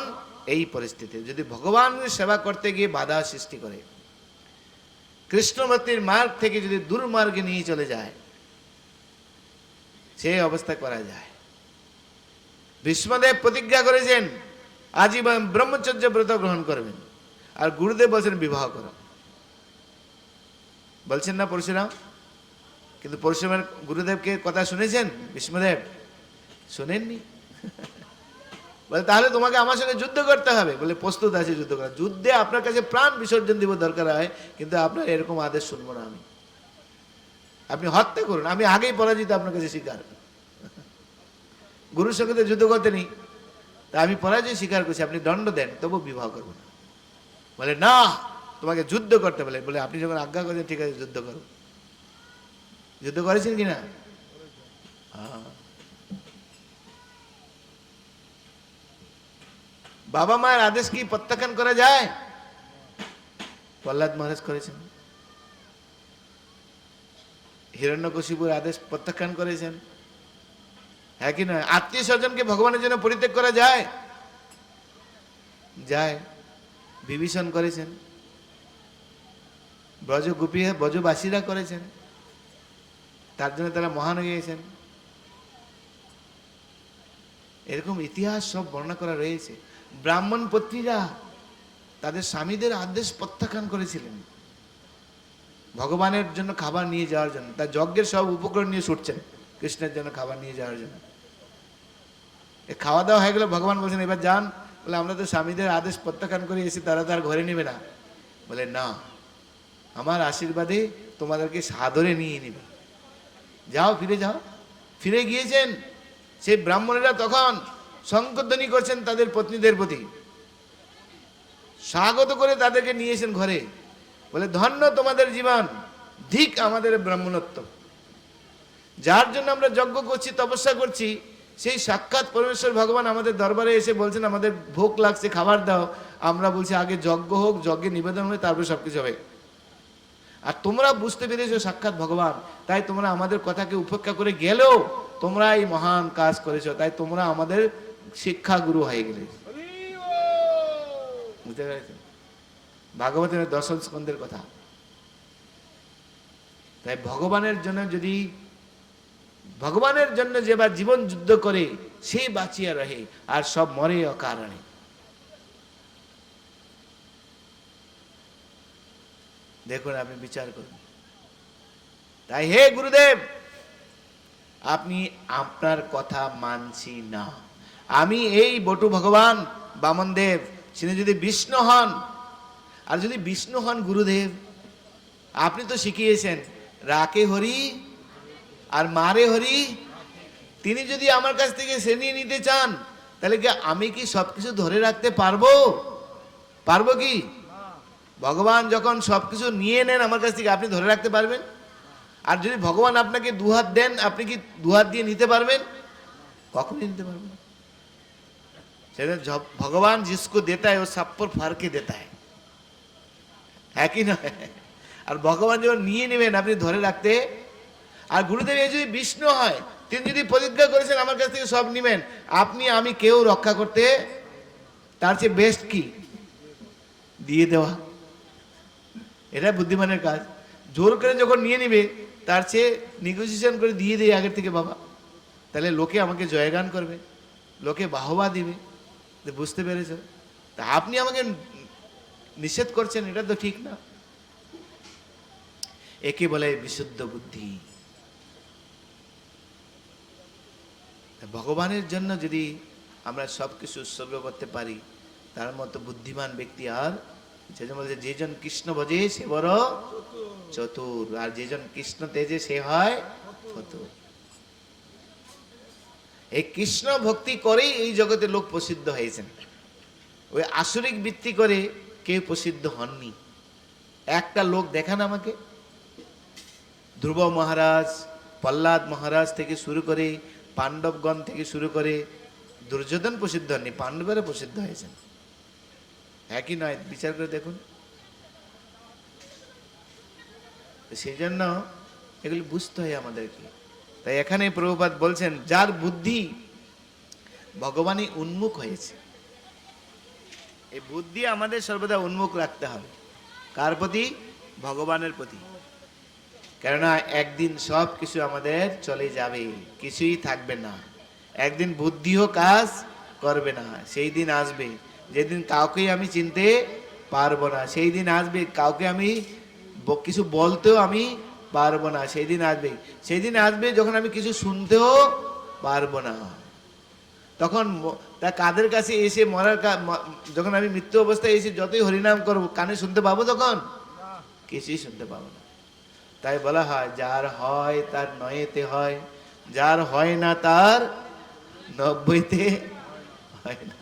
এই পরিস্থিতি, যদি ভগবানের সেবা করতে গিয়ে বাধা সৃষ্টি করে, কৃষ্ণ ভক্তির মার্গ থেকে যদি দুর্মার্গে নিয়ে চলে যায়, সেই অবস্থা করা যায়। ভীষ্মদেব প্রতিজ্ঞা করেছেন আজীবন ব্রহ্মচর্য ব্রত গ্রহণ করবেন, আর গুরুদেব বলছেন বিবাহ করো। বলছেন না পরশুরাম? কিন্তু পরশুরামের গুরুদেবকে কথা শুনেছেন ভীষ্মদেব? শুনেননি। বলে তাহলে তোমাকে আমার সঙ্গে যুদ্ধ করতে হবে। বলে প্রস্তুত আছে যুদ্ধ করা। যুদ্ধে আপনার কাছে প্রাণ বিসর্জন দিব দরকার হয়, কিন্তু আপনার এরকম আদেশ শুনবো না আমি। আপনি হত্যা করুন, আমি আগেই পরাজিত আপনার কাছে স্বীকার। গুরুর সঙ্গে তো যুদ্ধ করতে নেই, তা আমি পরাজয় স্বীকার করছি, আপনি দণ্ড দেন, তবু বিবাহ করবো না। বলে না, তোমাকে যুদ্ধ করতে। বলে আপনি যখন আজ্ঞা করেছেন ঠিক আছে যুদ্ধ করো। যুদ্ধ করেছেন কিনা? বাবা মায়ের আদেশ কি প্রত্যাখ্যান করা যায়? প্রহ্লাদ মহারাজ করেছেন। হিরণ্যকশিপুর আদেশ প্রত্যাখ্যান করেছেন, হ্যাঁ কি নয়? আত্মীয় স্বজনকে ভগবানের জন্য পরিত্যাগ করা যায়? যায়। বিভীষণ করেছেন, ব্রজবাসীরা করেছেন, তার জন্য তারা মহান হয়ে গেছেন। এরকম ইতিহাস সব বর্ণনা করা রয়েছে। ব্রাহ্মণ পত্নীরা তাদের স্বামীদের আদেশ প্রত্যাখ্যান করেছিলেন ভগবানের জন্য খাবার নিয়ে যাওয়ার জন্য। তার যজ্ঞের সব উপকরণ নিয়ে ছুটছেন কৃষ্ণের জন্য খাবার নিয়ে যাওয়ার জন্য। খাওয়া দাওয়া হয়ে গেল, ভগবান বলছেন এবার যান। বলে আমরা তো স্বামীদের আদেশ প্রত্যাখ্যান করে এসে তারা তার ঘরে নেবে না। বলে না, আমার আশীর্বাদে তোমাদেরকে সাদরে নিয়ে নেবে, যাও ফিরে যাও। ফিরে গিয়েছেন, সেই ব্রাহ্মণেরা তখন শঙ্খধ্বনি করছেন তাদের পত্নীদের প্রতি, স্বাগত করে তাদেরকে নিয়েছেন ঘরে। বলে ধন্য তোমাদের জীবন, ধিক আমাদের ব্রাহ্মণত্ব। যার জন্য আমরা যজ্ঞ করছি, তপস্যা করছি, সেই সাক্ষাৎ পরমেশ্বর ভগবান আমাদের দরবারে এসে বলছেন আমাদের ভোগ লাগছে, খাবার দাও। আমরা বলছি আগে যজ্ঞ হোক, যজ্ঞে নিবেদন হয়ে তারপরে সবকিছু হবে। আর তোমরা বুঝতে পেরেছো সাক্ষাৎ ভগবান, তাই তোমরা আমাদের কথাকে উপেক্ষা করে গেলেও তোমরা এই মহান কাজ করেছো, তাই তোমরা আমাদের শিক্ষা গুরু হয়ে গেলে। বুঝতে পেরেছেন? ভাগবতের 10 স্কন্ধের কথা। তাই ভগবানের জন্য যে বা জীবন যুদ্ধ করে সে বাঁচিয়া রহে, আর সব মরে অকারণে। দেখুন, আপনি বিচার করুন। তাই হে গুরুদেব, আপনি আপনার কথা মানছি না। আমি এই বটু ভগবান বামনদেব, তিনি যদি বিষ্ণু হন, আর যদি বিষ্ণু হন গুরুদেব, আপনি তো শিখিয়েছেন রাকে হরি আর মারে হরি, তিনি যদি আমার কাছ থেকে শ্রেণী নিতে চান, তাহলে কি আমি কি সবকিছু ধরে রাখতে পারবো? পারবো কি? ভগবান যখন সবকিছু নিয়ে নেন আমার কাছ থেকে, আপনি ধরে রাখতে পারবেন? আর যদি ভগবান আপনাকে দুহাত দেন, আপনি কি দুহাত দিয়ে নিতে পারবেন? কখনই নিতে পারবেন না। সেটা ভগবান जिसको देता है वो सब पर फाड़ के देता है, হ্যাঁ কি নয়? আর ভগবান যখন নিয়ে নেবেন আপনি ধরে রাখতে। আর গুরুদেব এই যদি বিষ্ণু হয়, তিনি যদি প্রতিজ্ঞা করেছেন আমার কাছ থেকে সব নিবেন, আপনি আমি কেউ রক্ষা করতে, তার চেয়ে বেস্ট কি দিয়ে দেওয়া। এটা বুদ্ধিমানের কাজ। জোর করে যখন নিয়ে নিবে, তার চেয়ে নেগোসিয়েশন করে দিয়ে দেয় আগের থেকে বাবা, তাহলে লোকে আমাকে জয়গান করবে, লোকে বাহবা দিবে, বুঝতে পেরেছ? তা আপনি আমাকে নিষেধ করছেন, এটা তো ঠিক না। একে বলে বিশুদ্ধ বুদ্ধি। ভগবানের জন্য যদি আমরা সবকিছু উৎসর্গ করতে পারি, তার মতো বুদ্ধিমান ব্যক্তি আর যেজন বলছে, যেজন কৃষ্ণ ভজে সে বড় চতুর, আর যেজন কৃষ্ণ তেজে সে হয় চতুর। এই কৃষ্ণ ভক্তি করেই এই জগতে লোক প্রসিদ্ধ হয়েছেন। ওই আসরিক বৃত্তি করে কেউ প্রসিদ্ধ হননি। একটা লোক দেখান আমাকে, ধ্রুব মহারাজ, প্রহ্লাদ মহারাজ থেকে শুরু করে, পাণ্ডবগণ থেকে শুরু করে, দুর্যোধন প্রসিদ্ধ হননি, পাণ্ডবেরা প্রসিদ্ধ হয়েছেন। একই নয়? বিচার করে দেখুন। সেই জন্য এগুলি বুঝতে হয় আমাদেরকে। তাই এখানে প্রভুপাদ বলছেন, যার বুদ্ধি ভগবানই উন্মুখ হয়েছে, এই বুদ্ধি আমাদের সর্বদা উন্মুখ রাখতে হবে। কার প্রতি? ভগবানের প্রতি। কেননা একদিন সব কিছু আমাদের চলে যাবে, কিছুই থাকবে না। একদিন বুদ্ধিও কাজ করবে না। সেই দিন আসবে যেদিন কাউকেই আমি চিনতে পারবো না। সেই দিন আসবে কাউকে আমি কিছু বলতেও আমি পারবো না। সেই দিন আসবে, সেই দিন আসবে যখন আমি কিছু শুনতেও পারবো না। তখন তা কাদের কাছে এসে যখন আমি মৃত্যু অবস্থায় এসে যতই হরিনাম করবো, কানে শুনতে পাবো? তখন কিছুই শুনতে পাবো না। তাই বলা হয়, যার হয় তার নয়েতে হয়, যার হয় না তার 90তে হয় না।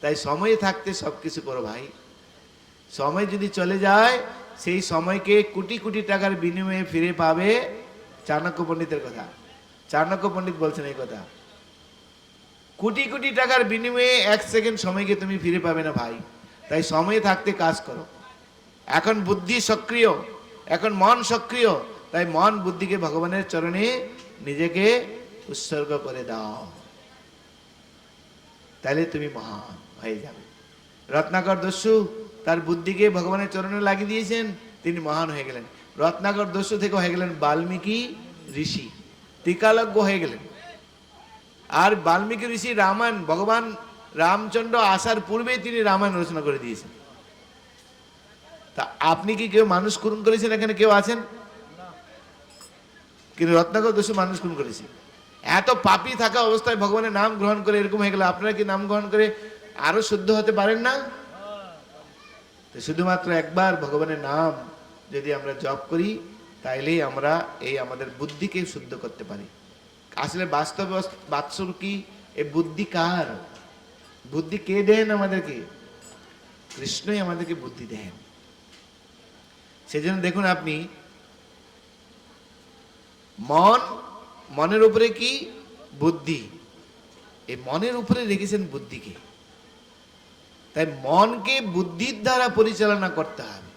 তাই সময় থাকতে সবকিছু করো ভাই। সময় যদি চলে যায়, সেই সময়কে কোটি কোটি টাকার বিনিময়ে ফিরে পাবে। চাণক্য পণ্ডিতের কথা, চাণক্য পণ্ডিত বলছেন এই কথা। কোটি কোটি টাকার বিনিময়ে 1 সেকেন্ড সময়কে তুমি ফিরে পাবে না ভাই। তাই সময় থাকতে কাজ করো। এখন বুদ্ধি সক্রিয়, এখন মন সক্রিয়, তাই মন বুদ্ধিকে ভগবানের চরণে নিজেকে উৎসর্গ করে দাও, তাহলে তুমি মহান হয়ে যাবে। রত্নাকর দস্যু তার বুদ্ধিকে ভগবানের চরণে লাগিয়ে দিয়েছেন, তিনি মহান হয়ে গেলেন। রত্নাকর দস্যু থেকে হয়ে গেলেন বাল্মীকি ঋষি, টিকালজ্ঞ হয়ে গেলেন। আর বাল্মীকি ঋষি রামায়ণ, ভগবান রামচন্দ্র আসার পূর্বেই তিনি রামায়ণ রচনা করে দিয়েছেন। তা আপনি কি কেউ মানুষ খুন করেছেন? এখানে কেউ আছেন? কিন্তু রত্নাকর দস্যু মানুষ খুন করেছে। এত পাপী থাকা অবস্থায় ভগবানের নাম গ্রহণ করে এরকম হয়ে গেল। আপনারা কি নাম গ্রহণ করে আরো শুদ্ধ হতে পারেন না? তো শুধুমাত্র একবার ভগবানের নাম যদি আমরা জপ করি, তাইলেই আমরা এই আমাদের বুদ্ধিকে শুদ্ধ করতে পারি। আসলে বাস্তব কি, এই বুদ্ধি কার? বুদ্ধি কে দেন আমাদেরকে? কৃষ্ণই আমাদেরকে বুদ্ধি দেন। সেজন্য দেখুন আপনি, মনের উপরে কি? বুদ্ধি। এই মনের উপরে রেখেছেন বুদ্ধিকে। তাই মনকে বুদ্ধির দ্বারা পরিচালনা করতে হবে।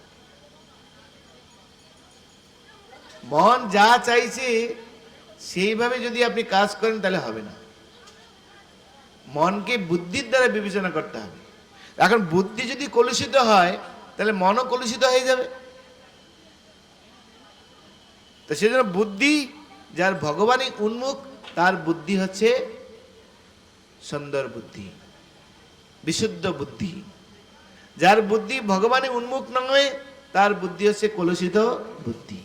মন যা চাইছে সেইভাবে যদি আপনি কাজ করেন তাহলে হবে না। মনকে বুদ্ধির দ্বারা বিবেচনা করতে হবে। এখন বুদ্ধি যদি কলুষিত হয়, তাহলে মনও কলুষিত হয়ে যাবে। তো সেজন্য বুদ্ধি যার ভগবানই উন্মুখ, তার বুদ্ধি হচ্ছে সুন্দর বুদ্ধি, বিশুদ্ধ বুদ্ধি। যার বুদ্ধি ভগবানই উন্মুখ নয়, তার বুদ্ধি হচ্ছে কলুষিত বুদ্ধি।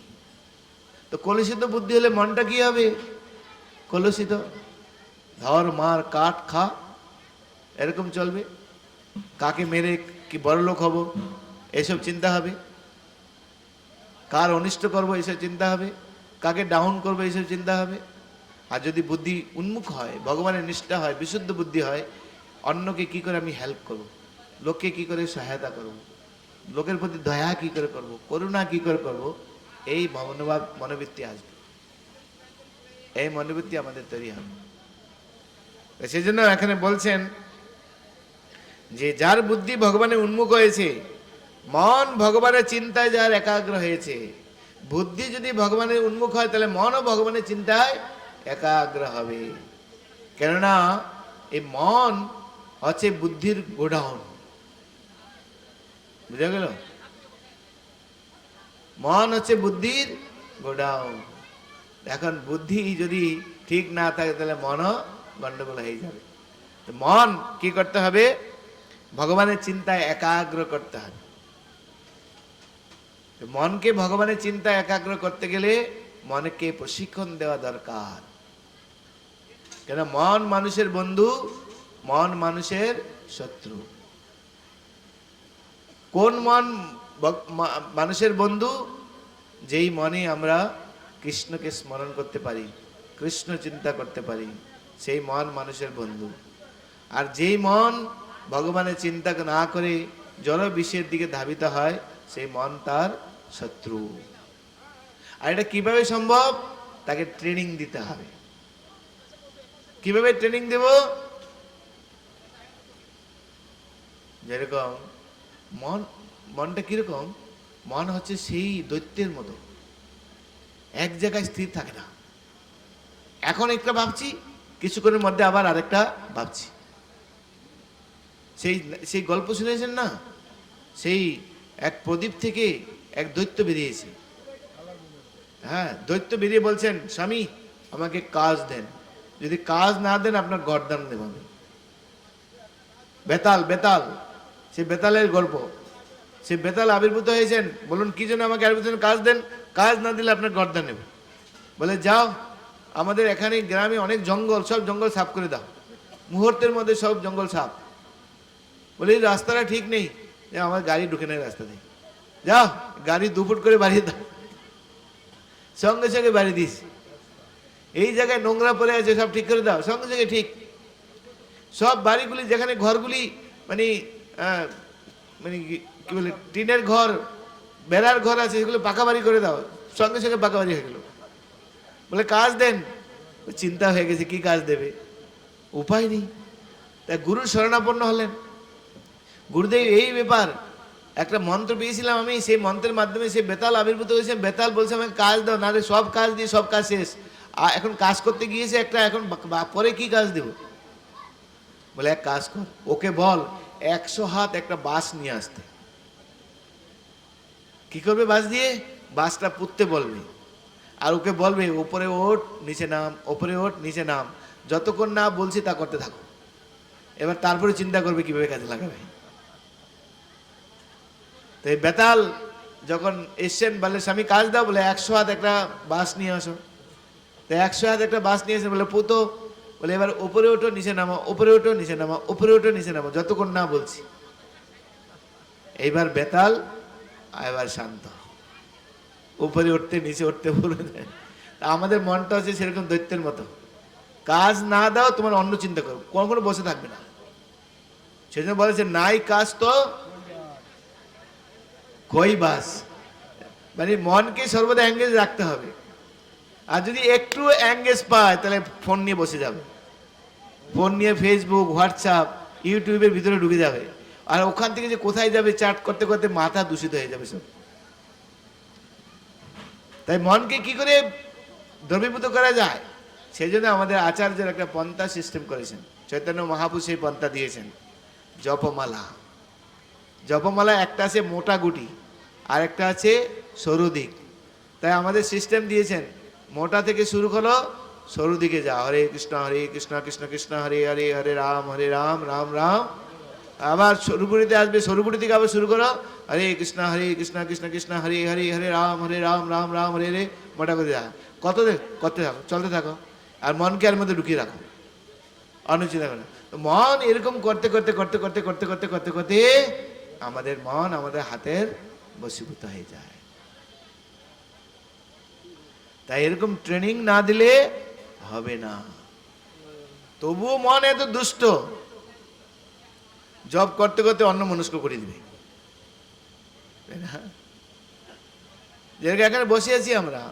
তো কলুষিত বুদ্ধি হলে মনটা কি হবে? কলুষিত। ধর মার কাট খা, এরকম চলবে। কাকে মেরে কি বড় লোক হব, এসব চিন্তা হবে। কার অনিষ্ট করবো, এইসব চিন্তা হবে। কাকে ডাউন করবো, এইসব চিন্তা হবে। আর যদি বুদ্ধি উন্মুখ হয়, ভগবানের নিষ্ঠা হয়, বিশুদ্ধ বুদ্ধি হয়, অন্যকে কি করে আমি হেল্প করব, লোককে কি করে সহায়তা করব, লোকের প্রতি দয়া কি করে করব, করুণা কি করে করব, এই মনোভাব মনোবৃত্তি আসবে। এই মনোবৃত্তি আমাদের তৈরি হবে। সেই জন্য এখানে বলছেন যে যার বুদ্ধি ভগবানের উন্মুখ হয়েছে, মন ভগবানের চিন্তায় যার একাগ্র হয়েছে, বুদ্ধি যদি ভগবানের উন্মুখ হয় তাহলে মনও ভগবানের চিন্তায় একাগ্র হবে। কেননা এই মন হচ্ছে বুদ্ধির গোডাউন। বুঝা গেল? মন হচ্ছে বুদ্ধির গোডাউন। এখন বুদ্ধি যদি ঠিক না থাকে তাহলে মনও গন্ডগোল হয়ে যাবে। তো মন কি করতে হবে? ভগবানের চিন্তায় একাগ্র করতে হবে। মনকে ভগবানের চিন্তায় একাগ্র করতে গেলে মনকে প্রশিক্ষণ দেওয়া দরকার। কেন মন মানুষের বন্ধু, মন মানুষের শত্রু। কোন মন মানুষের বন্ধু? যেই মনে আমরা কৃষ্ণকে স্মরণ করতে পারি, কৃষ্ণ চিন্তা করতে পারি, সেই মন মানুষের বন্ধু। আর যেই মন ভগবানের চিন্তা না করে জড় বিষয়ের দিকে ধাবিত হয়, সেই মন তার শত্রু। আর এটা কিভাবে সম্ভব? তাকে ট্রেনিং দিতে হবে। কিভাবে ট্রেনিং দেব? যেরকম মনটা কিরকম? মন হচ্ছে সেই দৈত্যের মতো, এক জায়গায় স্থির থাকে না। এখন একটা ভাবছি, কিছুক্ষণের মধ্যে আবার আরেকটা ভাবছি। সেই গল্প শুনেছেন না? সেই এক প্রদীপ থেকে এক দৈত্য বেরিয়েছে। হ্যাঁ, দৈত্য বেরিয়ে বলছেন, স্বামী আমাকে কাজ দেন, যদি কাজ না দেন আপনার গর্দান দেব আমি। বেতাল, বেতাল, সে বেতালের গল্প। সে বেতাল আবির্ভূত হয়েছেন, বলুন কি জন্য আমাকে আবির্ভূত? কাজ দেন, কাজ না দিলে আপনার গর্দান নেব। বলে যাও, আমাদের এখানে গ্রামে অনেক জঙ্গল, সব জঙ্গল সাফ করে দাও। মুহূর্তের মধ্যে সব জঙ্গল সাফ। বলে রাস্তাটা ঠিক নেই, আমার গাড়ি ঢুকে নেয় রাস্তা দিয়ে, যাও গাড়ি 2 ফুট করে বাড়িয়ে দাও। সঙ্গে সঙ্গে বাড়ি দিস। এই জায়গায় নোংরা পড়ে আছে, সব ঠিক করে দাও। সঙ্গে সঙ্গে ঠিক। সব বাড়িগুলি, যেখানে ঘরগুলি মানে মানে কি বলে টিনের ঘর, বেড়ার ঘর আছে, সেগুলো পাকা বাড়ি করে দাও। সঙ্গে সঙ্গে পাকা বাড়ি হয়ে গেল। বলে কাজ দেন। চিন্তা হয়ে গেছে কি কাজ দেবে, উপায় নেই। তাই গুরুর শরণাপন্ন হলেন। গুরুদেব এই ব্যাপার, একটা মন্ত্র পেয়েছিলাম আমি, সেই মন্ত্রের মাধ্যমে সে বেতাল আবির্ভূত হয়েছে। বেতাল বলছে আমাকে কাজ দাও, না রে সব কাজ দিয়ে সব কাজ শেষ। আর এখন কাজ করতে গিয়েছে একটা, এখন পরে কি কাজ দেব? বলে এক কাজ কর, ওকে বল 100 হাত একটা বাঁশ নিয়ে আসতে। কি করবে বাঁশ দিয়ে? বাঁশটা পুঁততে বলবে। আর ওকে বলবে ওপরে ওঠ নিচে নাম, ওপরে ওঠ নিচে নাম, যতক্ষণ না বলছি তা করতে থাকো। এবার তারপরে চিন্তা করবে কিভাবে কাজে লাগাবে। তো এই বেতাল যখন এসছেন, বলে স্বামী কাজ দাও। বলে 100 হাত একটা বাঁশ নিয়ে আসো। তো 100 হাত একটা বাঁশ নিয়ে এসে বলে পুতো। বলে এবার উপরে ওঠো নিচে নামো, উপরে ওঠো নিচে নামো, উপরে ওঠো নিচে নামো, যতক্ষণ না বলছি। এইবার বেতাল এবার শান্ত, উপরে উঠতে নিচে উঠতে বলে দেয়। আমাদের মনটা হচ্ছে সেরকম দৈত্যের মতো, কাজ না দাও তোমার অন্য চিন্তা করো, কখনো বসে থাকবে না। সেজন্য বলেছে নাই কাজ তো কই বাস। মানে মনকে সর্বদা এঙ্গেজ রাখতে হবে। আর যদি একটু এঙ্গেজ পায় তাহলে ফোন নিয়ে বসে যাবে। ফোন নিয়ে ফেসবুক, হোয়াটসঅ্যাপ, ইউটিউবের ভিতরে ঢুকে যাবে। আর ওখান থেকে যে কোথায় যাবে চ্যাট করতে করতে মাথা দূষিত হয়ে যাবে সব। তাই মনকে কি করে দ্রবীভূত করা যায়, সেই জন্য আমাদের আচার্যের একটা পন্থা সিস্টেম করেছেন। চৈতন্য মহাপুরুষ সেই পন্থা দিয়েছেন, জপমালা। জপমালা একটা আছে মোটা গুটি, আর একটা আছে সরু দিক। তাই আমাদের সিস্টেম দিয়েছেন, মোটা থেকে শুরু করো, সরু দিকে যাও। হরে কৃষ্ণ কৃষ্ণ কৃষ্ণ হরে হরে, হরে রাম রাম রাম আবার সরুপুরিতে আসবে, সরুপুরি থেকে আবার শুরু করো হরে কৃষ্ণ কৃষ্ণ কৃষ্ণ হরে হরে, হরে রাম রাম রাম হরে হরে, মোটা করে যা করতে থাকো, চলতে থাকো। আর মনকে এর মধ্যে ঢুকিয়ে রাখো, অনুচিত রাখো না। মন এরকম করতে করতে করতে করতে করতে করতে করতে করতে আমাদের মন আমাদের হাতের বশীভূত হয়ে যায়। তাই এরকম ট্রেনিং না দিলে হবে না। তবুও মন এত দুষ্ট, জব করতে করতে অন্য মনস্ক করে দিবে, তাই না? যেরকম এখানে বসে আছি আমরা,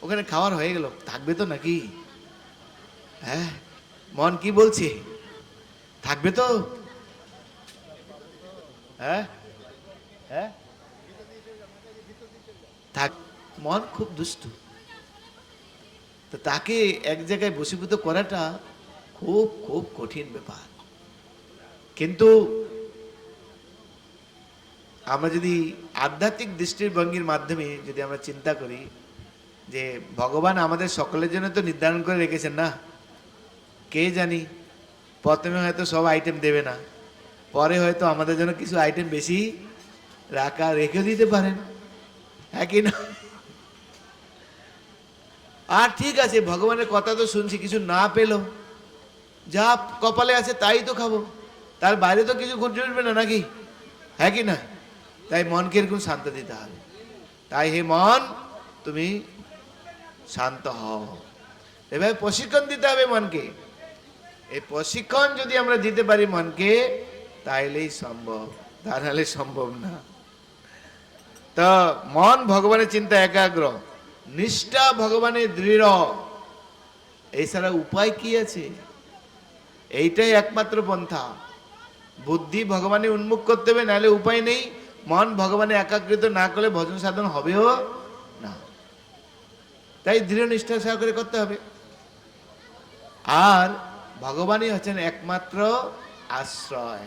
ওখানে খাওয়ার হয়ে গেল, থাকবে তো নাকি? হ্যাঁ, মন কি বলছে? থাকবে তো? হ্যাঁ হ্যাঁ, থাক। মন খুব দুষ্টু, তো তাকে এক জায়গায় বশীভূত করাটা খুব খুব কঠিন ব্যাপার। কিন্তু আমরা যদি আধ্যাত্মিক দৃষ্টিভঙ্গির মাধ্যমে যদি আমরা চিন্তা করি যে ভগবান আমাদের সকলের জন্য তো নির্ধারণ করে রেখেছেন না, কে জানি প্রথমে হয়তো সব আইটেম দেবে না, পরে হয়তো আমাদের জন্য কিছু আইটেম বেশি রেখে দিতে পারেন, হ্যাঁ কি না? আর ঠিক আছে, ভগবানের কথা তো শুনছি, কিছু না পেলো, যা কপালে আছে তাই তো খাবো, তার বাইরে তো কিছু ঘুরতে উঠবে না নাকি, হ্যাঁ কি না? তাই মনকে এরকম শান্ত দিতে হবে। তাই হে মন, তুমি শান্ত হও। এভাবে প্রশিক্ষণ দিতে হবে মনকে। এই প্রশিক্ষণ যদি আমরা দিতে পারি মনকে, তাইলেই সম্ভব, তা নাহলে সম্ভব না। তো মন ভগবানের চিন্তা একাগ্র, নিষ্ঠা ভগবানের দৃঢ়, এছাড়া উপায় কি আছে? এইটাই একমাত্র পন্থা। বুদ্ধি ভগবানে উন্মুখ করতে হবে, নাহলে উপায় নেই। মন ভগবানে একাগ্রিত না করলে ভজন সাধন হবেও না। তাই দৃঢ় নিষ্ঠা সহকারে করতে হবে। আর ভগবানই হচ্ছেন একমাত্র আশ্রয়।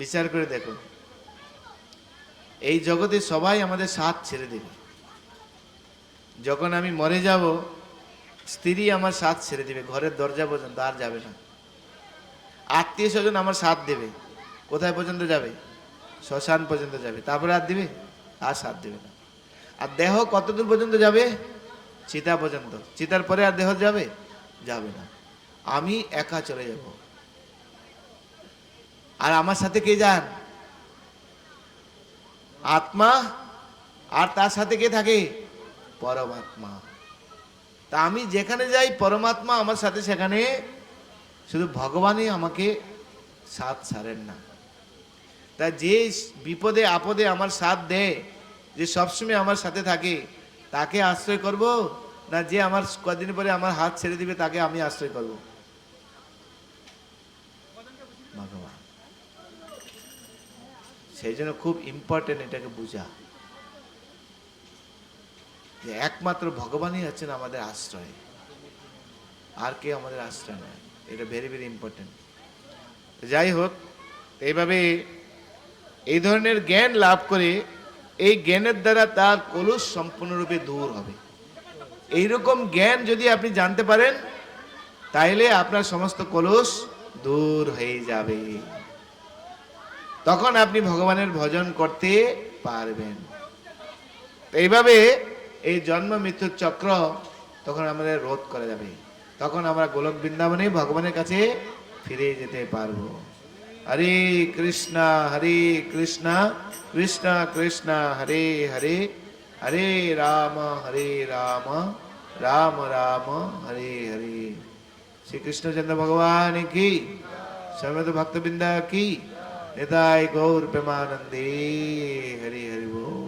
বিচার করে দেখুন, এই জগতে সবাই আমাদের সাথ ছেড়ে দেবে। যখন আমি মরে যাব, স্ত্রী আমার সাথ ছেড়ে দিবে, ঘরের দরজা পর্যন্ত আর যাবে না। আত্মীয় স্বজন আমার সাথ দেবে, কোথায় পর্যন্ত যাবে? শ্মশান পর্যন্ত যাবে, তারপরে আর দিবে? আর সাথ দেবে না। আর দেহ কতদূর পর্যন্ত যাবে? চিতা পর্যন্ত। চিতার পরে আর দেহ যাবে? যাবে না। আমি একা চলে যাব। আর আমার সাথে কে যান? আত্মা। আর তার সাথে কে থাকে? পরমাত্মা। তা আমি যেখানে যাই পরমাত্মা আমার সাথে সেখানে, শুধু ভগবানই আমাকে সাথ ছাড়েন না। তা যে বিপদে আপদে আমার সাথ দেয়, যে সবসময় আমার সাথে থাকে, তাকে আশ্রয় করব, না যে আমার কদিন পরে আমার হাত ছেড়ে দিবে তাকে আমি আশ্রয় করব? ভগবান। সেই জন্য খুব ইম্পর্টেন্ট এটাকে বুঝা, যে একমাত্র ভগবানই হচ্ছেন আমাদের আশ্রয়, আর কে আমাদের আশ্রয় নয়। এটা ভেরি ভেরি ইম্পর্টেন্ট। যাই হোক, এইভাবে এই ধরনের জ্ঞান লাভ করে, এই জ্ঞানের দ্বারা তার কলুষ সম্পূর্ণরূপে দূর হবে। এইরকম জ্ঞান যদি আপনি জানতে পারেন, তাইলে আপনার সমস্ত কলুষ দূর হয়ে যাবে। তখন আপনি ভগবানের ভজন করতে পারবেন। এইভাবে এই জন্ম মৃত্যুর চক্র তখন আমাদের রোধ করা যাবে। তখন আমরা গোলক বৃন্দাবনে ভগবানের কাছে ফিরে যেতে পারবো। হরে কৃষ্ণ কৃষ্ণ কৃষ্ণ হরে হরে, হরে রাম রাম রাম হরে হরে। শ্রী কৃষ্ণচন্দ্র ভগবান কি, সমবেত ভক্তবৃন্দ কি, নিতাই গৌর প্রেমানন্দে। হরি হরি বল।